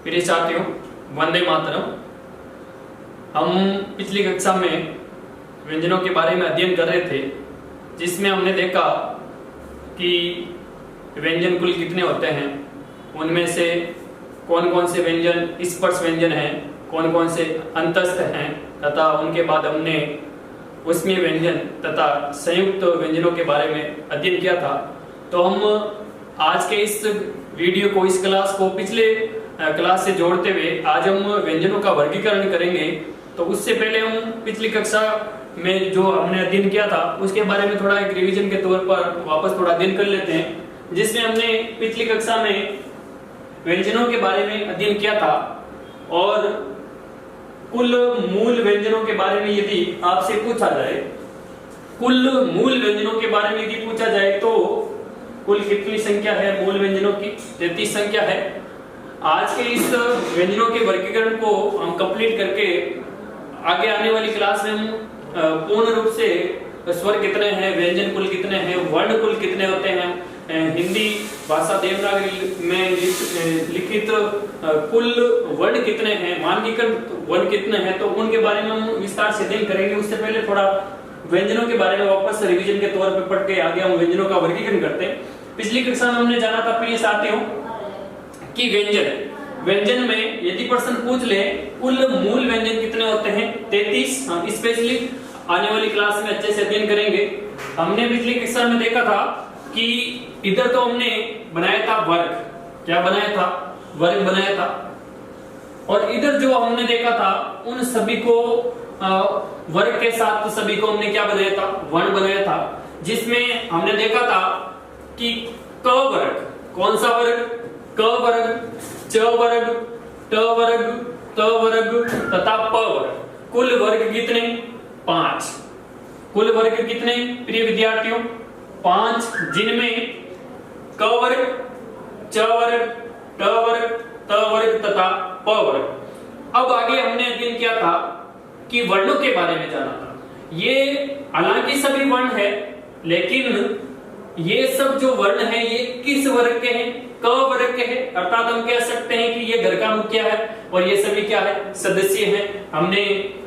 प्रिय साथियों, वंदे मातरम। हम पिछली कक्षा में व्यंजनों के बारे में अध्ययन कर रहे थे, जिसमें हमने देखा कि व्यंजन कुल कितने होते हैं, उनमें से कौन कौन से व्यंजन स्पर्श व्यंजन हैं, कौन कौन से अंतस्थ हैं, तथा उनके बाद हमने उसमें व्यंजन तथा संयुक्त व्यंजनों के बारे में अध्ययन किया था। तो हम आज के इस वीडियो को, इस क्लास को पिछले क्लास से जोड़ते हुए आज हम व्यंजनों का वर्गीकरण करेंगे। तो उससे पहले हम पिछली कक्षा में जो हमने अध्ययन किया था उसके बारे में थोड़ा एक रिवीजन के तौर पर वापस थोड़ा अध्ययन कर लेते हैं, जिसमें हमने पिछली कक्षा में व्यंजनों के बारे में अध्ययन किया था और कुल मूल व्यंजनों के बारे में यदि आपसे पूछा जाए, कुल मूल व्यंजनों के बारे में यदि पूछा जाए तो कुल कितनी संख्या है मूल व्यंजनों की? 33 संख्या है। आज के इस व्यंजनों के वर्गीकरण को हम कंप्लीट करके आगे आने वाली क्लास में हम पूर्ण रूप से स्वर कितने हैं, व्यंजन कुल कितने हैं, वर्ण कुल कितने होते हैं, हिंदी भाषा देवनागरी में लिखित कुल वर्ण कितने हैं, मानकीकृत वर्ण कितने हैं, तो उनके बारे में हम विस्तार से अध्ययन करेंगे। उससे पहले थोड़ा व्यंजनों के बारे में वापस रिवीजन के तौर पर पढ़ के आगे हम व्यंजनों का वर्गीकरण करते हैं। पिछली कक्षा में हमने जाना था प्रिय साथियों कि व्यंजन में यदि प्रश्न पूछ ले कुल मूल व्यंजन कितने होते हैं, 33। हम स्पेशली आने वाली क्लास में अच्छे से अध्ययन करेंगे। हमने पिछली कक्षा में देखा था कि इधर तो हमने बनाया था वर्ग, क्या बनाया था? वर्ग बनाया था। और इधर जो हमने देखा था उन सभी को वर्ग के साथ सभी को हमने क्या बनाया था? वर्ण बनाया था, जिसमें हमने देखा था कि क वर्ग, कौन सा वर्ग? क वर्ग, च वर्ग, ट वर्ग, त वर्ग तथा प वर्ग। कुल वर्ग कितने? 5। कुल वर्ग कितने प्रिय विद्यार्थियों? 5, जिनमें क वर्ग, च वर्ग, ट वर्ग, त वर्ग तथा प वर्ग। अब आगे हमने अध्ययन किया था कि वर्णों के बारे में जाना था। ये हालांकि सभी वर्ण है, लेकिन ये सब जो वर्ण है ये किस वर्ग के हैं? क वर्ग के हैं। अर्थात हम कह सकते हैं कि ये घर का मुखिया है और ये सभी क्या है? सदस्य हैं। हमने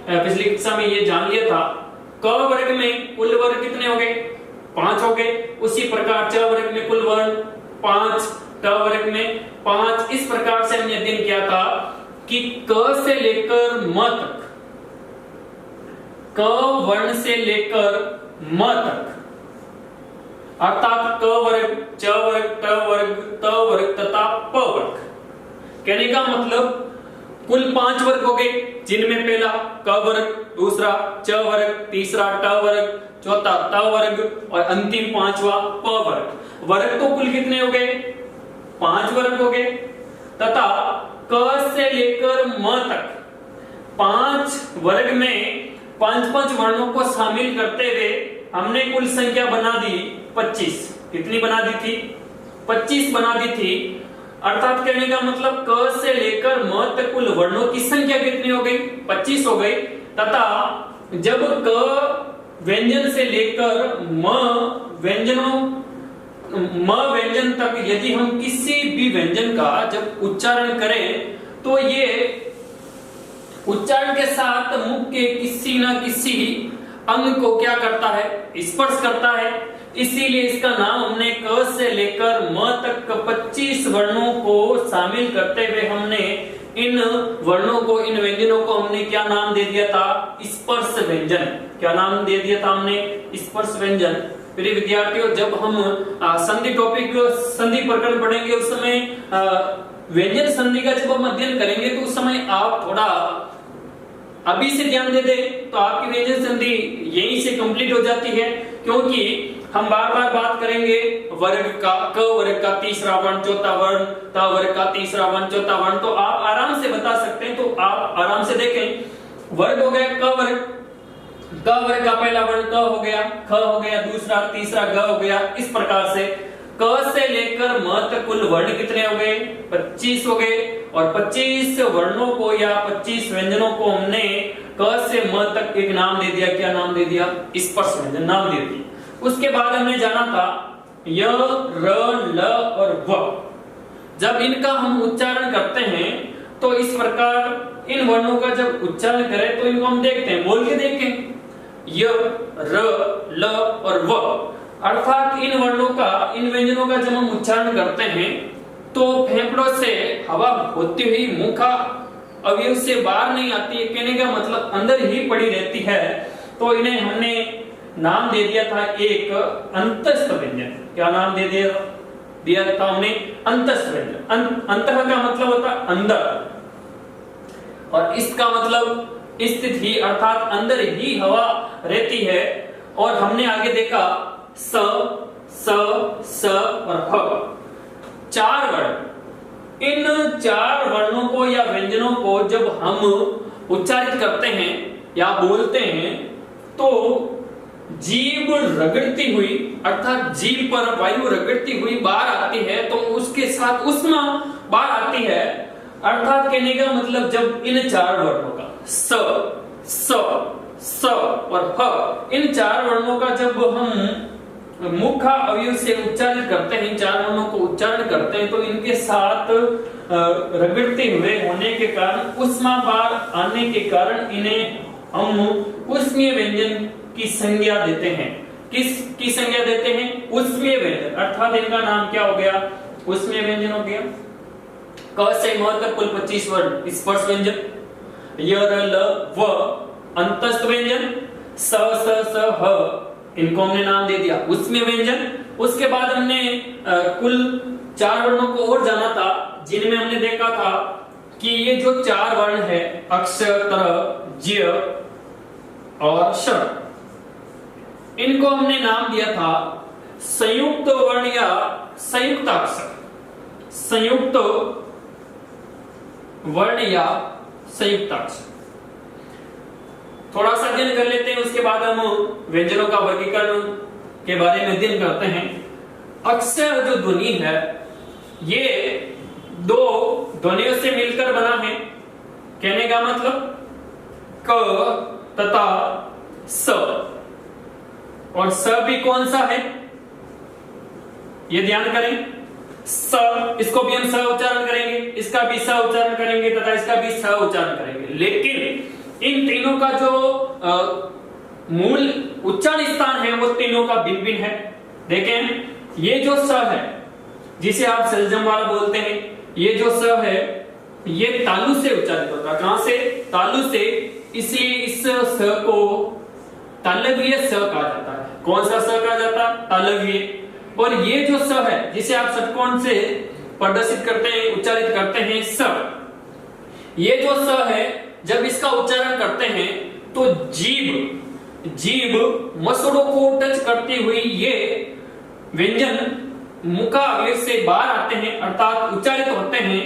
पिछली कक्षा में ये जान लिया था। क वर्ग में कुल वर्ग कितने हो गए? 5 हो गए। उसी प्रकार च वर्ग में कुल वर्ण 5, ट वर्ग में 5। इस प्रकार से हमने अध्ययन किया था कि क से लेकर म तक, क वर्ण से लेकर म तक, अर्थात क वर्ग, च वर्ग, ट वर्ग, त वर्ग तथा प वर्ग। कहने का मतलब कुल 5 वर्ग हो गए, जिनमें पहला क वर्ग, दूसरा च वर्ग, तीसरा ट वर्ग, चौथा त वर्ग और अंतिम 5वां प वर्ग। वर्ग तो कुल कितने हो गए? 5 वर्ग हो गए। तथा क से लेकर म तक 5 वर्ग में 5 वर्णों को शामिल करते हुए हमने कुल संख्या बना दी 25। कितनी बना दी थी? 25 बना दी थी। अर्थात कहने का मतलब क से लेकर म तक कुल वर्णों की संख्या कितनी हो गई? 25 हो गई। तथा जब क व्यंजन से लेकर म व्यंजन तक यदि हम किसी भी व्यंजन का जब उच्चारण करें तो ये उच्चारण के साथ मुख के किसी न किसी अंग को क्या करता है? स्पर्श करता है। इसीलिए इसका नाम हमने क से लेकर म तक 25 वर्णों को शामिल करते हुए हमने इन वर्णों को, इन व्यंजनों को हमने क्या नाम दे दिया था? स्पर्श व्यंजन। क्या नाम दे दिया था हमने? स्पर्श व्यंजन। प्रिय विद्यार्थियों, जब हम संधि टॉपिक, संधि प्रकरण पढ़ेंगे उस समय व्यंजन संधि का जब हम अध्ययन करेंगे तो उस समय आप थोड़ा अभी से ध्यान दे दे तो आपकी व्यंजन संधि यहीं से कंप्लीट हो जाती है, क्योंकि हम बार बार बात करेंगे वर्ग का, क वर्ग का तीसरा वर्ण, चौथा वर्ण, त वर्ग का तीसरा वर्ण, चौथा वर्ण। तो आप आराम से बता सकते हैं। तो आप आराम से देखें, वर्ग हो गया क वर्ग, क वर्ग का पहला वर्ण क हो गया, ख हो गया, दूसरा, तीसरा ग हो गया। इस प्रकार से क से लेकर म तक कुल वर्ण कितने हो गए? 25 हो गए। और 25 वर्णों को या 25 व्यंजनों को हमने क से म तक एक नाम दे दिया। क्या नाम दे दिया? स्पर्श व्यंजन नाम दे दिया। उसके बाद हमने जाना था य, र, ल और व। जब इनका हम उच्चारण करते हैं इस प्रकार इन वर्णों का जब उच्चारण करें तो इनको हम देखते हैं, बोल के देखें, य, र, ल और व, अर्थात इन वर्णों का, इन व्यंजनों का जब हम उच्चारण करते हैं तो फेफड़ों से हवा होती हुई मुख का अवयव से बाहर नहीं आती है, कहने का मतलब अंदर ही पड़ी रहती है। तो इन्हें हमने नाम दे दिया था एक अंतस्थ व्यंजन। क्या नाम दे दिया था हमने? अंतस्थ व्यंजन। अंतः का मतलब होता है अंदर, और इसका मतलब स्थित ही, अर्थात अंदर ही हवा रहती है। और हमने आगे देखा स, स, स और ह, चार वर्ण। इन चार वर्णों को या व्यंजनों को जब हम उच्चारित करते हैं या बोलते हैं तो जीभ रगड़ती हुई, अर्थात जीभ पर वायु रगड़ती हुई बाहर आती है, तो उसके साथ ऊष्मा बाहर आती है। अर्थात कहने का मतलब जब इन चार वर्णों का स, स, स और ह, इन चार वर्णों का जब हम मुख अवयव से उच्चारित करते हैं, चार वर्णों को उच्चारण करते हैं, तो इनके साथ रगड़ते हुए होने के कारण, ऊष्मा बाहर आने के कारण इन्हें हम ऊष्मीय व्यंजन की संज्ञा देते हैं। किसकी संज्ञा देते हैं? ऊष्मीय व्यंजन। अर्थात इनका नाम क्या हो गया? ऊष्मीय व्यंजन हो गया। क से म तक कुल 25 वर्ण स्पर्श व्यंजन, य, र, ल, व अंतस्थ व्यंजन, स, स, ह, इनको हमने नाम दे दिया ऊष्मीय व्यंजन। उसके बाद हमने कुल चार वर्णों को और जाना था, जिनमें हमने देखा था कि ये जो चार वर्ण है अक्ष, तर, ज्य और श, इनको हमने नाम दिया था संयुक्त वर्ण या संयुक्त अक्षर। संयुक्त वर्ण या संयुक्त अक्षर थोड़ा सा अध्ययन कर लेते हैं, उसके बाद हम व्यंजनों का वर्गीकरण के बारे में अध्ययन करते हैं। अक्षर जो ध्वनि है ये दो ध्वनियों से मिलकर बना है। कहने का मतलब क तथा स, और स भी कौन सा है ये ध्यान करें। स, इसको भी हम स उच्चारण करेंगे, इसका भी स उच्चारण करेंगे तथा इसका भी स उच्चारण करेंगे। लेकिन इन तीनों का जो मूल उच्चारण स्थान है वो तीनों का भिन्न भिन्न है। देखें, ये जो स है जिसे आप सलजम वाला बोलते हैं, ये जो स है ये तालु से उच्चारित होता है। कहां से? तालु से। इसलिए इस स को तालव्य स कहा जाता है। कौन सा स कहा जाता है? तालव्य। और ये जो स है जिसे आप षटकोण से प्रदर्शित करते हैं, उच्चारित करते हैं स, ये जो स है जब इसका उच्चारण करते हैं तो जीभ मसड़ों को टच करती हुई ये व्यंजन मुखा अवयव से बाहर आते हैं, अर्थात उच्चारित होते हैं।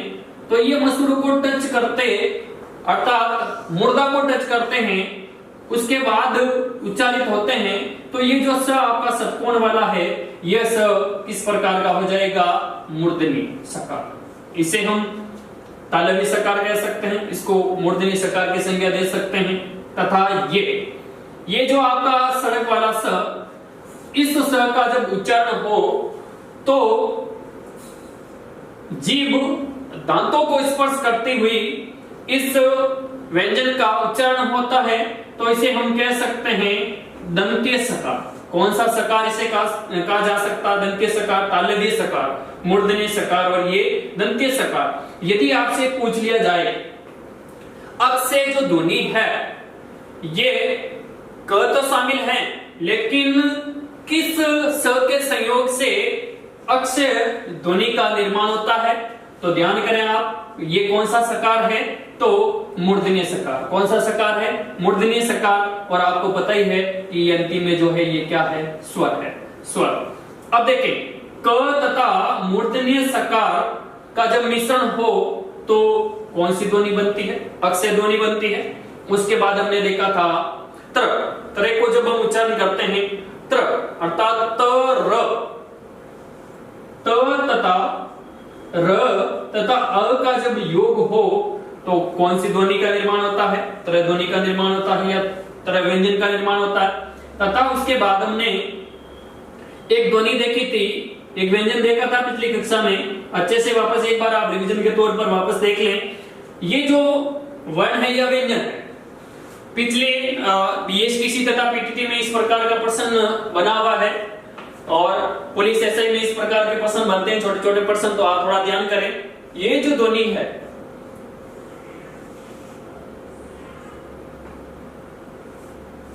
तो ये मसड़ों को टच करते, अर्थात मुर्दा को टच करते हैं, उसके बाद उच्चारित होते हैं। तो ये जो स आपका षटकोण वाला है, यह स किस प्रकार का हो जाएगा? मूर्धनी सकार। इसे हम तालव्य सकार कह सकते हैं, इसको मूर्धनी सकार की संज्ञा दे सकते हैं। तथा ये जो आपका सड़क वाला स, इस स का जब उच्चारण हो तो जीभ दांतों को स्पर्श करती हुई इस व्यंजन का उच्चारण होता है, तो इसे हम कह सकते हैं दंत्य सकार। कौन सा सकार इसे कहा जा सकता है? दंत्य सकार, तालव्य सकार, मूर्धन्य सकार और ये दंत्य सकार। यदि आपसे पूछ लिया जाए अक्ष से जो ध्वनि है ये क तो शामिल है, लेकिन किस स के संयोग से अक्ष ध्वनि का निर्माण होता है? तो ध्यान करें आप, ये कौन सा सकार है? तो मूर्धन्य सकार। कौन सा सकार है? मूर्धन्य सकार। और आपको पता ही है कि अंतिम में जो है ये क्या है? स्वर है, स्वर। अब देखें, क तथा मूर्धन्य सकार का जब मिश्रण हो तो कौन सी ध्वनि बनती है? अक्ष ध्वनि बनती है। उसके बाद हमने देखा था त्र। त्र को जब हम उच्चारण करते हैं त्र, अर्थात त तथा र तथा अ का जब योग हो तो कौन सी ध्वनि का निर्माण होता है? त्र ध्वनि का निर्माण होता है या त्र व्यंजन का निर्माण होता है। तथा उसके बाद हमने एक ध्वनि देखी थी, एक व्यंजन देखा था पिछली कक्षा में। अच्छे से वापस एक बार आप रिवीजन के तौर पर वापस देख लें। ये जो वर्ण है या व्यंजन है, पिछले बीएसटीसी तथा पीटीटी में इस प्रकार का प्रश्न बना हुआ है और पुलिस एसआई में इस प्रकार के प्रश्न बनते हैं, छोटे छोटे प्रश्न, तो आप थोड़ा ध्यान करें। ये जो ध्वनि है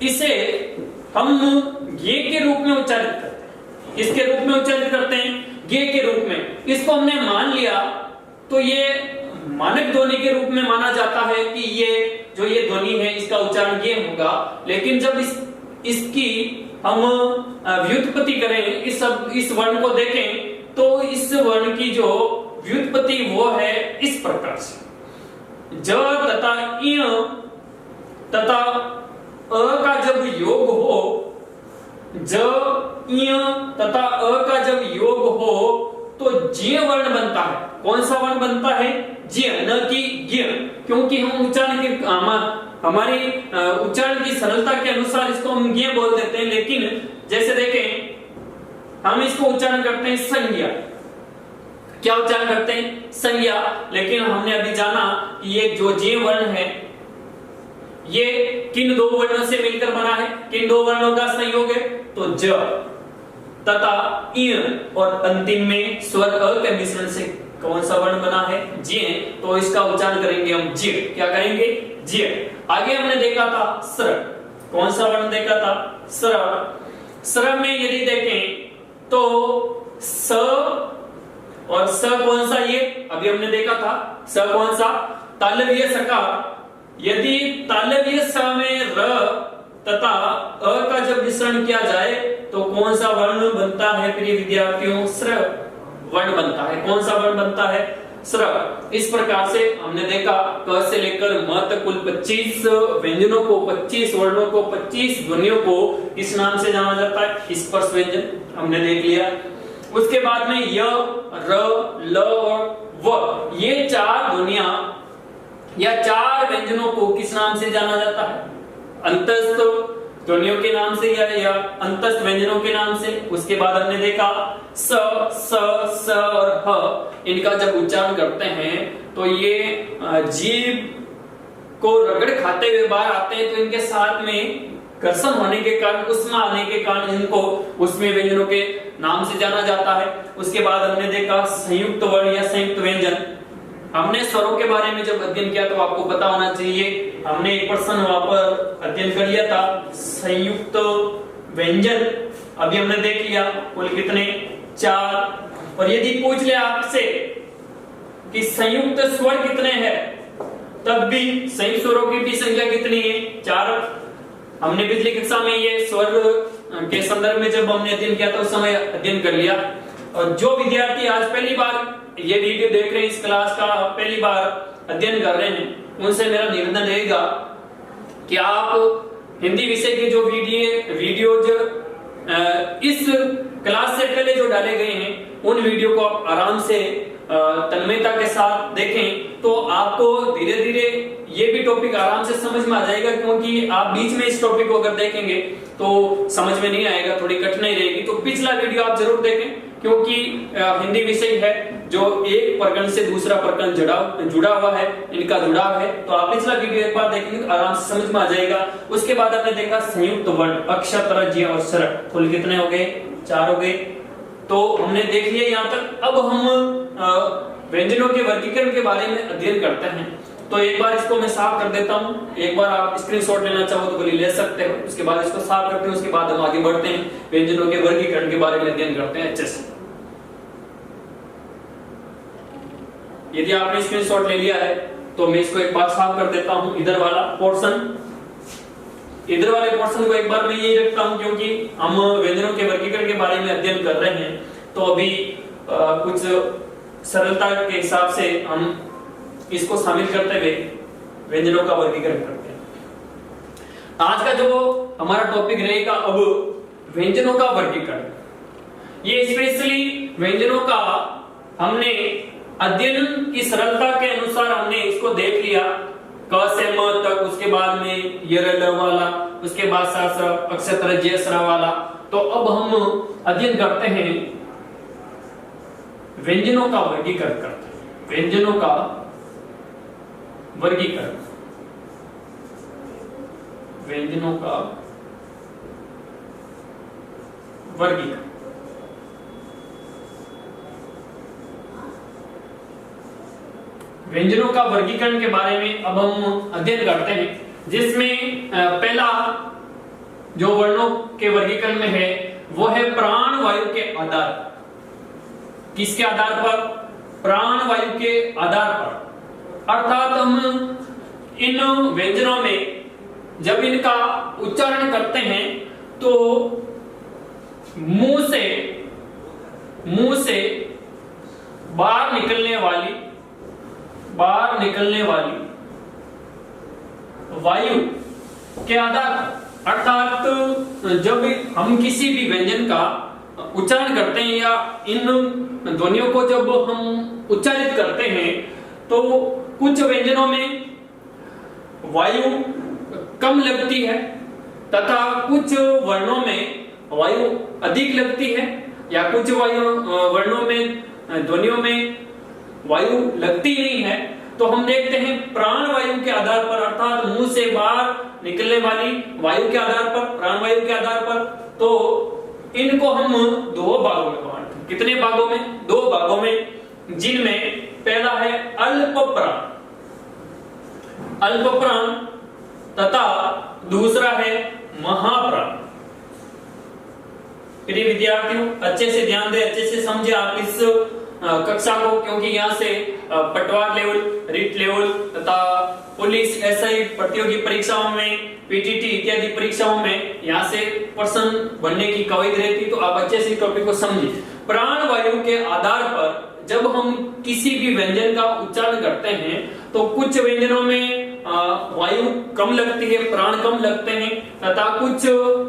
इसे हम गे के रूप में उच्चारित करते हैं, किसके रूप में उच्चारित करते हैं? गे के रूप में। इसको हमने मान लिया तो ये मानक ध्वनि के रूप में माना जाता है कि ये जो ये ध्वनि है इसका उच्चारण ये होगा। लेकिन जब इसकी हम व्युत्पत्ति करें, इस वर्ण को देखें तो इस वर्ण की जो व्युत्पत्ति वो है इस प्रकार से, ज तथा इ तथा अ का जब योग हो, ज इ तथा अ का जब योग हो तो ज्य वर्ण बनता है। कौन सा वर्ण बनता है? ज्य, न कि ज्ञ, क्योंकि हम उच्चारण के हमारी उच्चारण की सरलता के अनुसार इसको हम ज्ञ बोल देते हैं। लेकिन जैसे देखें हम इसको उच्चारण करते हैं संज्ञा। क्या उच्चारण करते हैं? संज्ञा। लेकिन हमने अभी जाना कि ये जो ज्य वर्ण है ये किन दो वर्णों से मिलकर बना है? किन दो वर्णों का संयोग है? तो ज तथा इ और अंतिम में स्वर अ के मिश्रण से कौन सा वर्ण बना है? ज्य। तो इसका उच्चारण करेंगे हम ज्य। क्या करेंगे? ज्य। आगे हमने देखा था स्र। कौन सा वर्ण देखा था? स्र। स्र में यदि देखें तो स और स कौन सा? ये अभी हमने देखा था। स कौन सा? तालव्य सकार। यदि तालव्य स में र तथा अ का जब मिश्रण किया जाए तो कौन सा वर्ण बनता है प्रिय विद्यार्थियों? स्र वर्ण बनता है। कौन सा वर्ण बनता है? स्र। इस प्रकार से हमने देखा क से लेकर म तक कुल 25 व्यंजनों को, 25 वर्णों को, 25 ध्वनियों को किस नाम से जाना जाता है? स्पर्श व्यंजन हमने देख लिया। उसके बाद में य, र, ल और व, ये चार ध्वनियां या चार व्यंजनों को किस नाम से जाना जाता है? अंतस्थ ध्वनियों के नाम से या अंतस्थ व्यंजनों के नाम से। उसके बाद हमने देखा स, स और ह, इनका जब उच्चारण करते हैं तो ये जीभ को रगड़ खाते हुए बाहर आते हैं, तो इनके साथ में घर्षण होने के कारण, उष्मा आने के कारण इनको उसमें व्यंजनों के नाम से जाना जाता है। उसके बाद हमने देखा संयुक्त वर्ण या संयुक्त व्यंजन। हमने स्वरों के बारे में जब अध्ययन किया तो आपको पता होना चाहिए, हमने एक प्रश्न वहां पर अध्ययन कर लिया था संयुक्त व्यंजन। अभी हमने देख लिया कुल कितने? 4। और यदि पूछ ले आपसे कि संयुक्त स्वर कितने हैं, तब भी संयुक्त स्वरों की भी संख्या कितनी है? 4। हमने पिछली कक्षा में ये स्वर के संदर्भ में जब हमने अध्ययन किया था उस समय अध्ययन कर लिया। और जो विद्यार्थी आज पहली बार ये वीडियो देख रहे हैं, इस क्लास का पहली बार अध्ययन कर रहे हैं, उनसे मेरा निवेदन रहेगा कि आप हिंदी विषय के जो वीडियो जो इस क्लास से पहले जो डाले गए हैं उन वीडियो को आप आराम से तन्मयता के साथ देखें तो आपको धीरे धीरे ये भी टॉपिक आराम से समझ में आ जाएगा। क्योंकि आप बीच में इस टॉपिक को अगर देखेंगे तो समझ में नहीं आएगा, थोड़ी कठिनाई रहेगी। तो पिछला वीडियो आप जरूर देखें, क्योंकि हिंदी विषय है जो एक प्रकरण से दूसरा प्रकरण जुड़ा हुआ है, इनका जुड़ाव है। तो आप पिछला वीडियो एक बार देखेंगे तो आराम से समझ में आ जाएगा। उसके बाद आपने देखा संयुक्त वर्ण अक्षर, तरह, ज्य और स्वर, कुल कितने हो गए? 4 हो गए। तो हमने देख लिया यहाँ तक। अब हम व्यंजनों के वर्गीकरण के बारे में अध्ययन करते हैं। तो एक बार इसको मैं साफ कर देता हूँ, एक बार आप स्क्रीनशॉट लेना चाहो तो बोलिए ले सकते हो। उसके बाद इसको साफ करते हैं, उसके बाद हम आगे बढ़ते हैं, व्यंजनों के वर्गीकरण के बारे में अध्ययन करते हैं अच्छे से। यदि आपने स्क्रीनशॉट ले लिया है तो मैं इसको एक बार साफ कर देता हूँ। इधर वाला पोर्शन, इधर वाले पोर्शन को एक बार मैं ये रखता हूँ क्योंकि हम व्यंजनों के वर्गीकरण के बारे में अध्ययन कर रहे हैं। तो अभी कुछ सरलता के हिसाब से हम इसको शामिल करते हुए व्यंजनों का वर्गीकरण करते हैं। आज का जो हमारा टॉपिक रहेगा अब व्यंजनों का वर्गीकरण। ये स्पेशली व्यंजनों का हमने अध्ययन की सरलता के अनुसार हमने इसको देख लिया, क से म तक, उसके बाद में य र ल वाला, उसके बाद सा स अक्षर तरह ज्य स्र वाला। तो अब हम अध्ययन करते हैं व्यंजनों का वर्गीकरण करते हैं, व्यंजनों का वर्गीकरण, व्यंजनों का वर्गीकरण। व्यंजनों का वर्गीकरण के बारे में अब हम अध्ययन करते हैं, जिसमें पहला जो वर्णों के वर्गीकरण में है वो है प्राण वायु के आधार पर। किसके आधार पर? प्राण वायु के आधार पर। अर्थात हम इन व्यंजनों में जब इनका उच्चारण करते हैं तो मुंह से बाहर निकलने वाली वायु के आधार पर, अर्थात जब हम किसी भी व्यंजन का उच्चारण करते हैं या इन ध्वनियों को जब हम उच्चारित करते हैं तो कुछ व्यंजनों में वायु कम लगती है तथा कुछ वर्णों में वायु अधिक लगती है, या कुछ वर्णों में ध्वनियों में वायु लगती नहीं है। तो हम देखते हैं प्राण वायु के आधार पर, अर्थात मुंह से बाहर निकलने वाली वायु के आधार पर, प्राण वायु के आधार पर, तो इनको हम दो भागों में बांटते हैं। कितने भागों में? दो भागों में, जिनमें पहला है अल्प प्राण तथा दूसरा है महाप्राण। प्रिय विद्यार्थियों, अच्छे से ध्यान दें, अच्छे से समझे आप इस कक्षा को, क्योंकि यहाँ से पटवार लेवल, रीट लेवल तथा पुलिस, एसआई प्रतियोगी परीक्षाओं में, पीटीटी इत्यादि परीक्षाओं में यहाँ से प्रश्न बनने की कवायद रहती, तो आप अच्छे से टॉपिक को समझिए। प्राण वायु के आधार पर जब हम किसी भी व्यंजन का उच्चारण करते हैं तो कुछ व्यंजनों में वायु कम लगती है, प्राण कम लगते हैं, तथा कुछ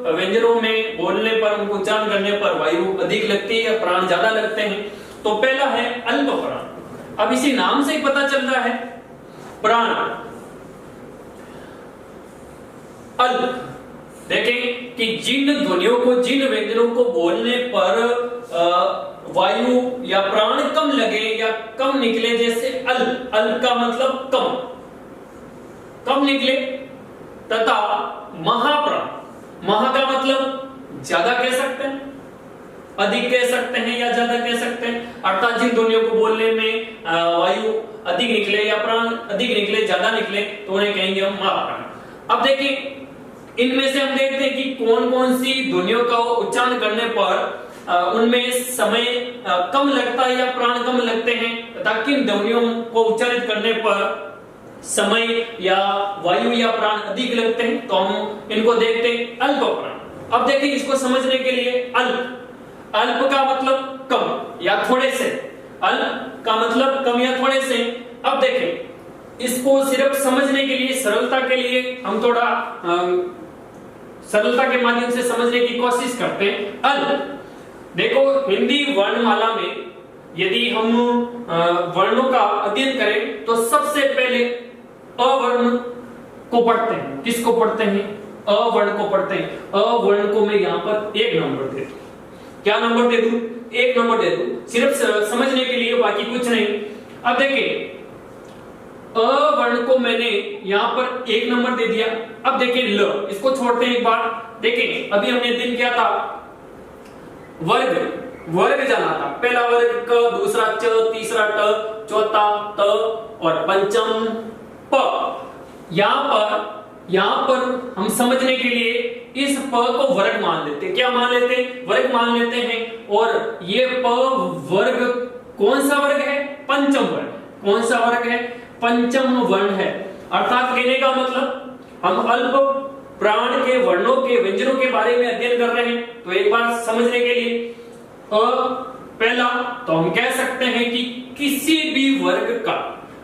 व्यंजनों में बोलने पर, उनको उच्चारण करने पर वायु अधिक लगती है, प्राण ज्यादा लगते हैं। तो पहला है अल्प प्राण। अब इसी नाम से ही पता चल रहा है प्राण अल्प। देखें कि जिन ध्वनियों को, जिन व्यंजनों को बोलने पर वायु या प्राण कम लगे या कम निकले, जैसे अल्प, अल्प का मतलब कम निकले, तथा महाप्राण, महा का मतलब ज्यादा कह सकते हैं, अधिक कह सकते हैं या ज्यादा कह सकते हैं, अर्थात जिन ध्वनियों को बोलने में वायु अधिक निकले या प्राण अधिक निकले, ज्यादा निकले, तो उन्हें कहेंगे हम महाप्राण। अब देखिए इनमें से हम देखते हैं कि कौन कौन सी ध्वनियों का उच्चारण करने पर उनमें समय कम लगता है या प्राण कम लगते हैं, तथा किन ध्वनियों को उच्चारित करने पर समय या वायु या प्राण अधिक लगते हैं, तो हम इनको देखते हैं अल्प प्राण। अब देखिए इसको समझने के लिए अल्प का मतलब कम या थोड़े से, अल्प का मतलब कम या थोड़े से। अब देखें इसको सिर्फ समझने के लिए, सरलता के लिए हम थोड़ा सरलता के माध्यम से समझने की कोशिश करते हैं। अल्प, देखो हिंदी वर्णमाला में यदि हम वर्णों का अध्ययन करें तो सबसे पहले अवर्ण को पढ़ते हैं। किसको पढ़ते हैं? अवर्ण को पढ़ते हैं। अवर्ण को मैं यहाँ पर 1 नंबर दे दूं। क्या नंबर दे दूं? 1 नंबर दे दूं, सिर्फ समझने के लिए, बाकी कुछ नहीं। अब देखिए अवर्ण को मैंने यहाँ पर 1 नंबर दे दिया। अब देखिए ल, इसको छोड़ते हैं एक बार। देखिए अभी हमने दिन क्या था, वर्ग जाना था। पहला वर्ग क, दूसरा च, तीसरा ट, चौथा त और पंचम प। यहाँ पर हम समझने के लिए इस प को वर्ग मान लेते हैं। क्या मान लेते हैं? वर्ग मान लेते हैं। और ये प वर्ग कौन सा वर्ग है? पंचम वर्ग। कौन सा वर्ग है? पंचम वर्ण है। अर्थात कहने का मतलब हम अल्प प्राण के वर्णों के, व्यंजनों के बारे में अध्ययन कर रहे हैं। तो एक बार समझने के लिए पहला तो हम कह सकते हैं कि किसी भी वर्ग का,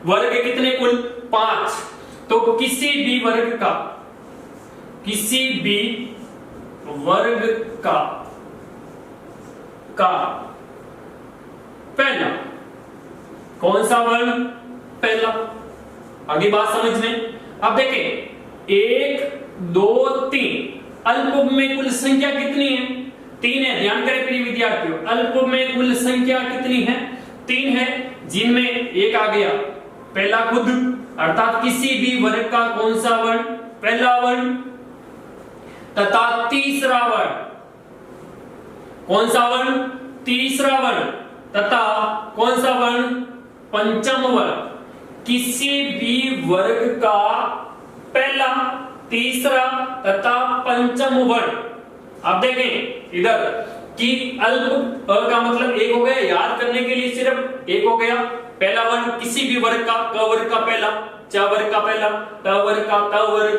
वर्ग कितने कुल? 5। तो किसी भी वर्ग का पहला कौन सा वर्ण? पहला। आगे बात समझ लें। अब देखें 1 2 3 अल्प में कुल संख्या कितनी है? 3 है। ध्यान करें प्रिय विद्यार्थियों, अल्प में कुल संख्या कितनी है? 3 है, जिनमें एक आ गया पहला खुद अर्थात किसी भी वर्ग का कौन सा वर्ण, पहला वर्ण, तथा तीसरा वर्ण, कौन सा वर्ण, तीसरा वर्ण, तथा कौन सा वर्ण, पंचम वर्ण। किसी भी वर्ग का पहला, तीसरा तथा पंचम वर्ण। आप देखें इधर कि अल्प अ का मतलब एक हो गया, याद करने के लिए सिर्फ एक हो गया। पहला वर्ण किसी भी वर्ग का, क वर्ग का पहला, च वर्ग का पहला, त वर्ग का, त वर्ग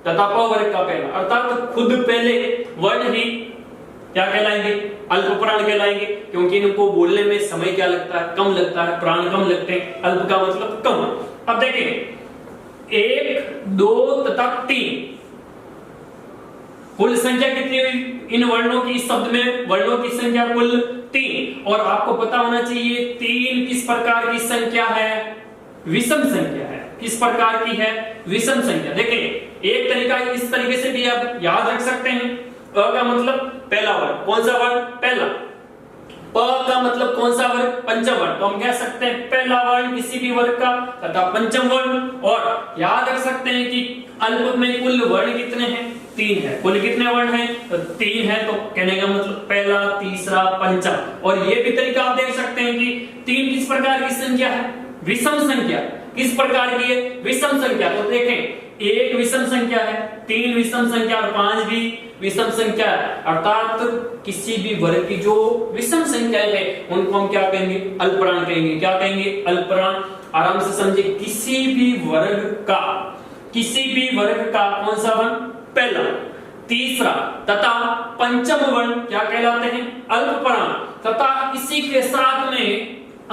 तथा प वर्ग का पहला, अर्थात खुद पहले वर्ण ही क्या कहलाएंगे, अल्प प्राण कहलाएंगे, क्योंकि इनको बोलने में समय क्या लगता है, कम लगता है, प्राण कम लगते हैं, अल्प का मतलब कम। अब देखें 1, 2 तथा 3, कुल संख्या कितनी हुई इन वर्णों की, शब्द में वर्णों की संख्या कुल 3। और आपको पता होना चाहिए 3 किस प्रकार की संख्या है, विषम संख्या है। किस प्रकार की है, विषम संख्या। देखिए एक तरीका इस तरीके से भी आप याद रख सकते हैं, अ का मतलब पहला वर्ण, कौन सा वर्ण, पहला। प का मतलब कौन सा वर्ण, पंचम वर्ण। तो हम कह सकते हैं पहला वर्ण किसी भी वर्ग का तथा पंचम वर्ण। और याद रख सकते हैं कि अल्प में कुल वर्ण कितने हैं, 3 है। कुल कितने वर्ण हैं, तो 3 है। तो कहने का मतलब पहला, तीसरा, पंचम। और ये भी तरीका आप देख सकते हैं कि 3 किस प्रकार की संख्या है, विषम संख्या। किस प्रकार की है, विषम संख्या। तो देखें 1 विषम संख्या है, 3 विषम संख्या और 5 भी विषम संख्या है। अर्थात किसी भी वर्ग की जो विषम संख्याएं है उनको हम क्या कहेंगे, अल्पप्राण कहेंगे। क्या कहेंगे, अल्पप्राण। आराम से समझे, किसी भी वर्ग का, किसी भी वर्ग का कौन सा वर्ण, पहला, तीसरा तथा पंचम वर्ण क्या कहलाते हैं, अल्पप्राण। तथा इसी के साथ में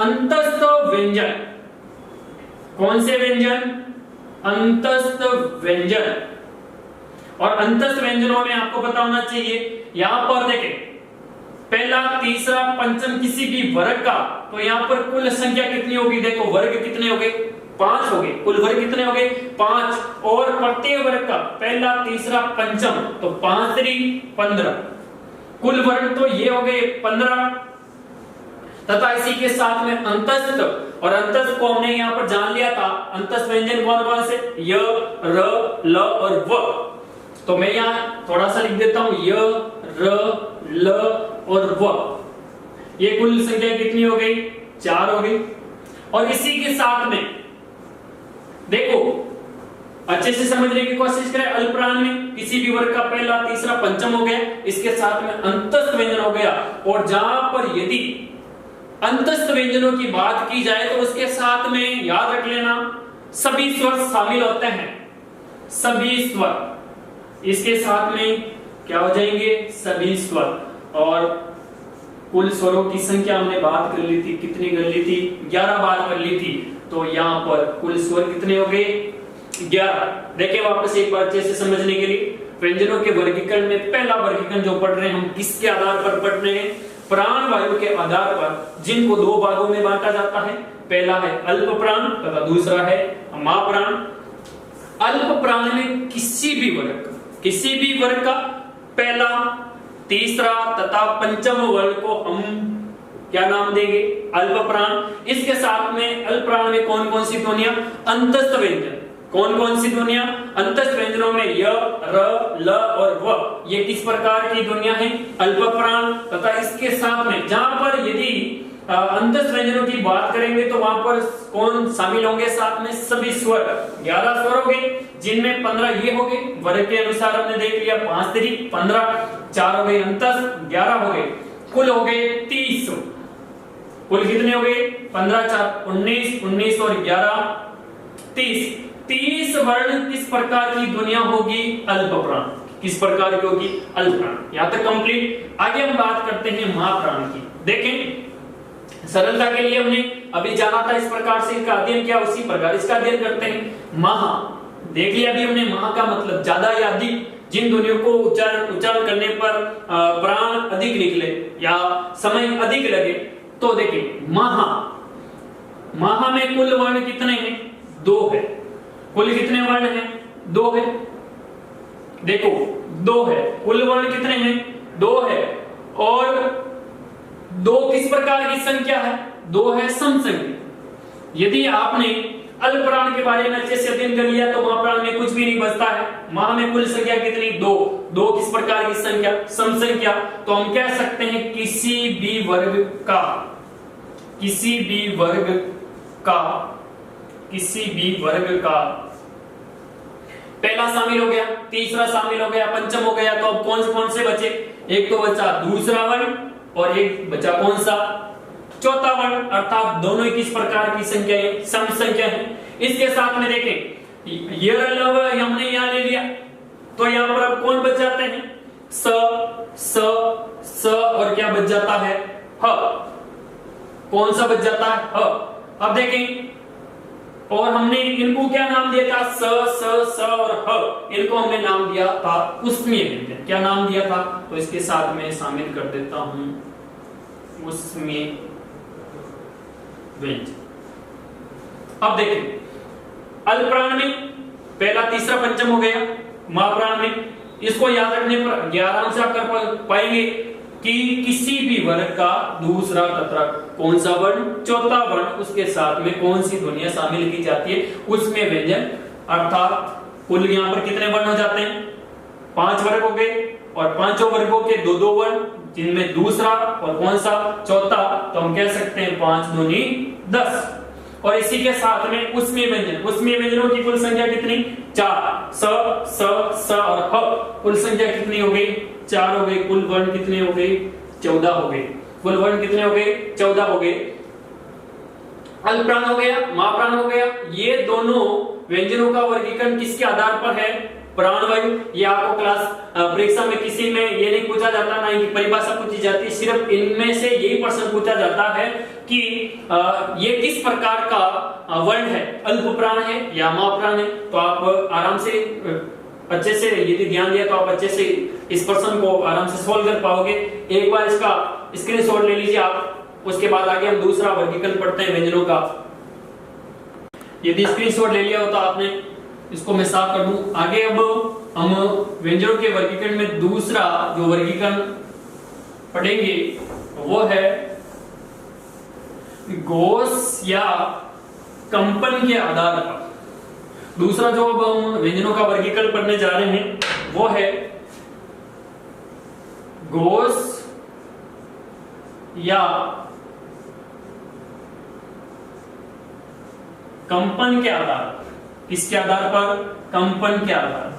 अंतस्थ व्यंजन, कौन से व्यंजन, अंतस्थ व्यंजन। और अंतस्थ व्यंजनों में आपको पता होना चाहिए, यहां पर देखें पहला, तीसरा, पंचम किसी भी वर्ग का, तो यहां पर कुल संख्या कितनी होगी, देखो वर्ग कितने हो गए, 5 हो गए। कुल वर्ग कितने हो गए, 5। और प्रत्येक वर्ग का पहला, तीसरा, पंचम, तो 5 3 15। कुल वर्ग तो ये हो गए 15। तथा इसी के साथ में अंतस्थ, और अंतस्थ को हमने यहां पर जान लिया था। अंतस्थ व्यंजन कौन कौन से, य, र, ल और व। तो मैं यहां थोड़ा सा लिख देता हूं, य, र, ल और व। ये कुल संख्या कितनी हो गई, 4 हो गई। और इसी के साथ में देखो अच्छे से समझने की कोशिश करें, अल्पप्राण में किसी भी वर्ग का पहला, तीसरा, पंचम हो गया, इसके साथ में अंतस्थ व्यंजन हो गया। और जहां पर यदि अंतस्थ व्यंजनों की बात की जाए तो उसके साथ में याद रख लेना सभी स्वर शामिल होते हैं, सभी स्वर इसके साथ में क्या हो जाएंगे, सभी स्वर। और कुल स्वरों की संख्या हमने बात कर ली थी, कितनी कर ली थी, 11 बार कर ली थी। तो यहाँ पर कुल स्वर कितने हो गए, 11। देखिए वापस एक बार अच्छे से समझने के लिए, व्यंजनों के वर्गीकरण में पहला वर्गीकरण जो पढ़ रहे हैं हम किसके आधार पर पढ़ रहे हैं, प्राण वायु के आधार पर, जिनको 2 भागों में बांटा जाता है। पहला है अल्प प्राण तथा दूसरा है महाप्राण। अल्प प्राण में किसी भी वर्ग का पहला, तीसरा तथा पंचम वर्ग को हम क्या नाम देंगे, अल्प प्राण। इसके साथ में अल्प प्राण में कौन कौन सी ध्वनियां, अंतस्थ व्यंजन। कौन कौन सी ध्वनियां, अंतस्थ व्यंजनों में य, र, ल और व, ये किस प्रकार की ध्वनियां हैं, अल्प प्राण। तथा इसके साथ में जहां पर यदि अंतस्थ व्यंजनों की बात करेंगे तो वहां पर कौन शामिल होंगे, साथ में सभी स्वर, 11 स्वर हो गए, जिनमें 15 ये हो गए वर्ग के अनुसार हमने देख लिया, 5 3 15, 4 हो गए अंतस्थ, 11 हो गए, कुल हो गए 30। कुल कितने हो गए, 15 4 19, 19 और 11 30 वर्ण किस प्रकार की ध्वनियां होगी, अल्पप्राण। किस प्रकार की होगी, अल्पप्राण। यहां तक कंप्लीट। आगे हम बात करते हैं महाप्राण की। देखें सरलता के लिए हमने अभी जाना था इस प्रकार से इसका अध्ययन किया, उसी प्रकार इसका अध्ययन करते हैं। महा देख लिया अभी हमने, महा का मतलब ज्यादा या अधिक, जिन ध्वनियों को उच्चारण करने पर प्राण अधिक निकले या समय अधिक लगे। तो देखिए महा में कुल वर्ण कितने हैं, 2 है। कुल कितने वर्ण हैं, 2 है। देखो 2 है, कुल वर्ण कितने हैं, 2 है। और 2 किस प्रकार की संख्या है, 2 है सम संख्या। यदि आपने अल्पप्राण के बारे में अच्छे से अध्ययन कर लिया तो महाप्राण में कुछ भी नहीं बचता है। महा में कुल संख्या कितनी? दो। दो किस प्रकार की संख्या? सम संख्या। तो हम कह सकते हैं किसी भी वर्ग का पहला शामिल हो गया, तीसरा शामिल हो गया, पंचम हो गया। तो अब कौन से बचे? एक तो बचा दूसरा वर्ण और एक बचा कौन सा? चौथा वर्ण। अर्थात दोनों ही किस प्रकार की संख्या है? सम संख्या है। इसके साथ में देखें ये हमने यहां ले लिया तो यहां पर अब कौन बच जाते हैं? स और क्या बच जाता है? ह। कौन सा बच जाता है? ह। अब देखें और हमने इनको क्या नाम दिया था? स और ह। इनको हमने नाम दिया था उष्मीय व्यंजन। क्या नाम दिया था? तो इसके साथ में शामिल कर देता हूं उष्मीय व्यंजन। अब देखें अल्पप्राण में पहला, तीसरा, पंचम हो गया। महाप्राण में इसको याद रखने पर आराम से आप कर पाएंगे कि किसी भी वर्ग का दूसरा तथा कौन सा वर्ण? चौथा वर्ण, उसके साथ में कौन सी ध्वनियां शामिल की जाती है? उसमें व्यंजन। अर्थात कुल यहां पर कितने वर्ण हो जाते हैं? 5 वर्ग हो गए और पांचों वर्गों के दो दो वर्ण, जिनमें दूसरा और कौन सा? चौथा। तो हम कह सकते हैं 5 दूनी 10। और इसी के साथ में उष्मीय व्यंजन। उष्मीय व्यंजनों की कुल संख्या कितनी? 4। स और ह। कुल संख्या कितनी हो गई? 4 हो गई। कुल वर्ण कितने हो गए? 14 हो गए। कुल वर्ण कितने हो गए? 14 हो गए। अल्पप्राण हो गया, महाप्राण हो गया। ये दोनों व्यंजनों का वर्गीकरण किसके आधार पर है? प्राणवायु। ये आपको क्लास परीक्षा में किसी में ये नहीं पूछा जाता, ना इनकी परिभाषा पूछी जाती, सिर्फ इनमें से यही प्रश्न पूछा जाता है कि ये किस प्रकार का वर्ण है? अल्पप्राण है या महाप्राण है? तो आप आराम से अच्छे से यदि ध्यान दिया तो आप अच्छे से इस प्रश्न को आराम से सोल्व कर पाओगे। एक बार इसका स्क्रीनशॉट ले लीजिए आप। उसके बाद आगे हम दूसरा वर्गीकरण पढ़ते हैं व्यंजनों का। यदि स्क्रीनशॉट ले लिया हो तो आपने इसको मैं साफ कर दूं। आगे अब हम व्यंजनों के वर्गीकरण में दूसरा जो वर्गीकरण पढ़ेंगे वो है घोष या कंपन के आधार पर। दूसरा जो अब हम व्यंजनों का वर्गीकरण पढ़ने जा रहे हैं वो है घोष या कंपन के आधार पर। किसके आधार पर? कंपन के आधार पर।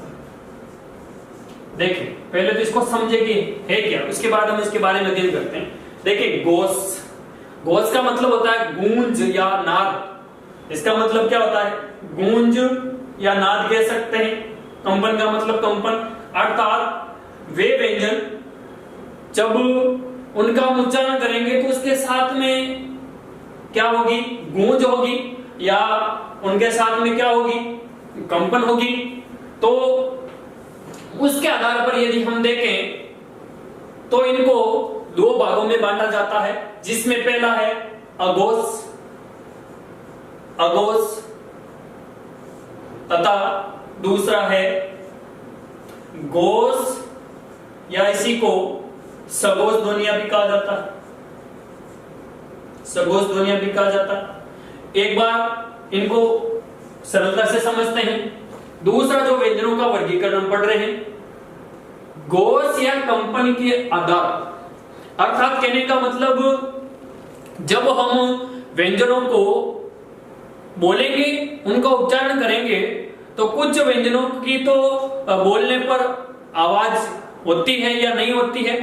देखिए पहले तो इसको समझेंगे है क्या, उसके बाद हम इसके बारे में अध्ययन करते हैं। देखिए घोष का मतलब होता है गूंज या नाद। इसका मतलब क्या होता है? गूंज या नाद कह सकते हैं। कंपन का मतलब कंपन, अर्थात वे व्यंजन जब उनका हम उच्चारण करेंगे तो उसके साथ में क्या होगी? गूंज होगी या उनके साथ में क्या होगी? कंपन होगी। तो उसके आधार पर यदि हम देखें तो इनको दो भागों में बांटा जाता है, जिसमें पहला है अघोष तथा दूसरा है घोष या इसी को सघोष ध्वनियां भी कहा जाता है। सघोष ध्वनियां भी कहा जाता है। एक बार इनको सरलता से समझते हैं। दूसरा जो व्यंजनों का वर्गीकरण हम पढ़ रहे हैं घोष या कंपन के आधार, अर्थात कहने का मतलब जब हम व्यंजनों को बोलेंगे, उनका उच्चारण करेंगे, तो कुछ व्यंजनों की तो बोलने पर आवाज होती है या नहीं होती है।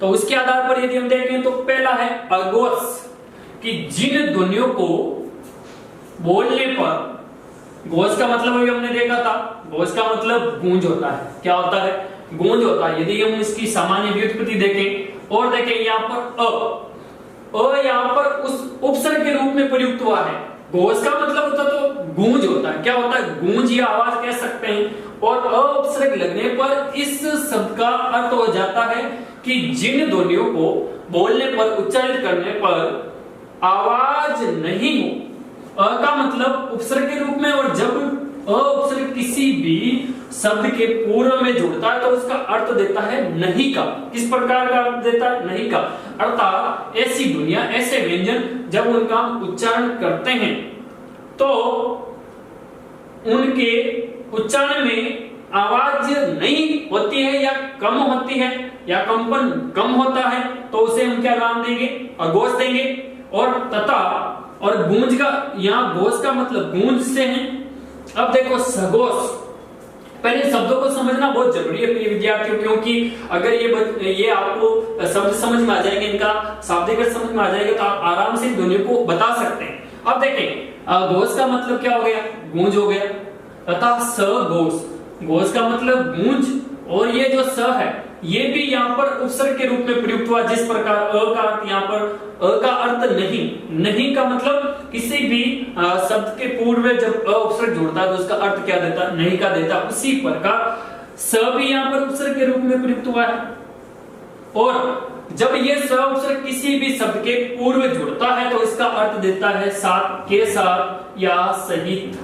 तो उसके आधार पर यदि हम देखें तो पहला है अघोष, कि जिन ध्वनियों को बोलने पर, घोष का मतलब अभी हमने देखा था, घोष का मतलब गूंज होता है। क्या होता है? गूंज होता है। यदि हम इसकी सामान्य व्युत्पत्ति देखें और देखें यहाँ पर यहाँ पर उस उपसर्ग के रूप में प्रयुक्त हुआ है। घोष का मतलब होता तो गूंज होता है। क्या होता है? गूंज या आवाज कह सकते हैं। और उपसर्ग लगने पर इस शब्द का अर्थ हो जाता है कि जिन ध्वनियों को बोलने पर, उच्चारित करने पर आवाज नहीं हो। का मतलब उपसर्ग के रूप में, और जब उपसर्ग किसी भी शब्द के पूर्व में जुड़ता है तो उसका अर्थ देता है नहीं का। किस प्रकार का अर्थ देता है? नहीं का। अर्थात ऐसी ध्वनियां, ऐसे व्यंजन जब उनका उच्चारण करते हैं तो उनके उच्चारण में आवाज नहीं होती है या कम होती है या कंपन कम होता है तो उसे हम क्या नाम देंगे? अघोष देंगे। और तथा और गूंज का, यहाँ घोष का मतलब गूंज से है। अब देखो सघोष, पहले शब्दों को समझना बहुत जरूरी है प्रिय विद्यार्थियों, क्योंकि अगर ये आपको शब्द समझ में आ जाएंगे, इनका शाब्दिक अर्थ समझ में आ जाएगा, तो आप आराम से ध्वनियों को बता सकते हैं। अब देखें घोष का मतलब क्या हो गया? गूंज हो गया। तथा सघोष, घोष का मतलब गूंज, और ये जो स है ये भी यहाँ पर उपसर्ग के रूप में प्रयुक्त हुआ। जिस प्रकार अ का अर्थ यहाँ पर, अ का अर्थ नहीं, नहीं का मतलब किसी भी शब्द के पूर्व में जब अ उपसर्ग जुड़ता है तो उसका अर्थ क्या देता? नहीं का देता। उसी प्रकार स भी यहाँ पर उपसर्ग के रूप में प्रयुक्त हुआ है। और जब ये स उपसर्ग किसी भी शब्द के पूर्व जुड़ता है तो इसका अर्थ देता है साथ, के साथ या सहित।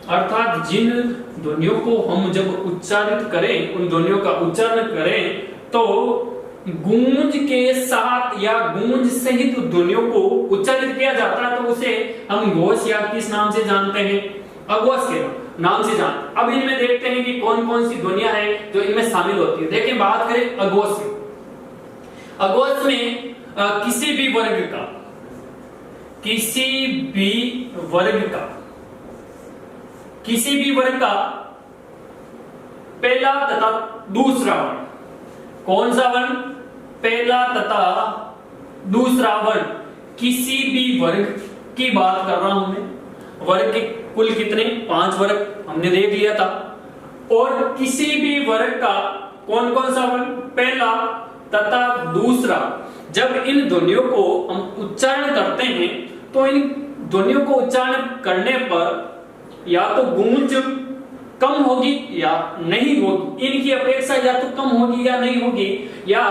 अर्थात जिन ध्वनियों को हम जब उच्चारित करें, उन ध्वनियों का उच्चारण करें तो गूंज के साथ या गूंज सहित ध्वनियों को उच्चारित किया जाता है तो उसे हम घोष या किस नाम से जानते हैं? अघोष के नाम से जानते। अब इनमें देखते हैं कि कौन कौन सी ध्वनियां हैं जो इनमें शामिल होती है। देखिए बात करें अघोष में। अघोष में किसी भी वर्ग का, किसी भी वर्ग का, किसी भी वर्ग का पहला तथा दूसरा वर्ण, कौन सा वर्ण? पहला तथा दूसरा वर्ण, किसी भी वर्ग की बात कर रहा हूं मैं। वर्ग के कुल कितने? 5 वर्ग हमने देख लिया था। और किसी भी वर्ग का कौन कौन सा वर्ण? पहला तथा दूसरा। जब इन ध्वनियों को हम उच्चारण करते हैं तो इन ध्वनियों को उच्चारण करने पर या तो गूंज कम होगी या नहीं होगी, इनकी अपेक्षा या तो कम होगी या नहीं होगी, या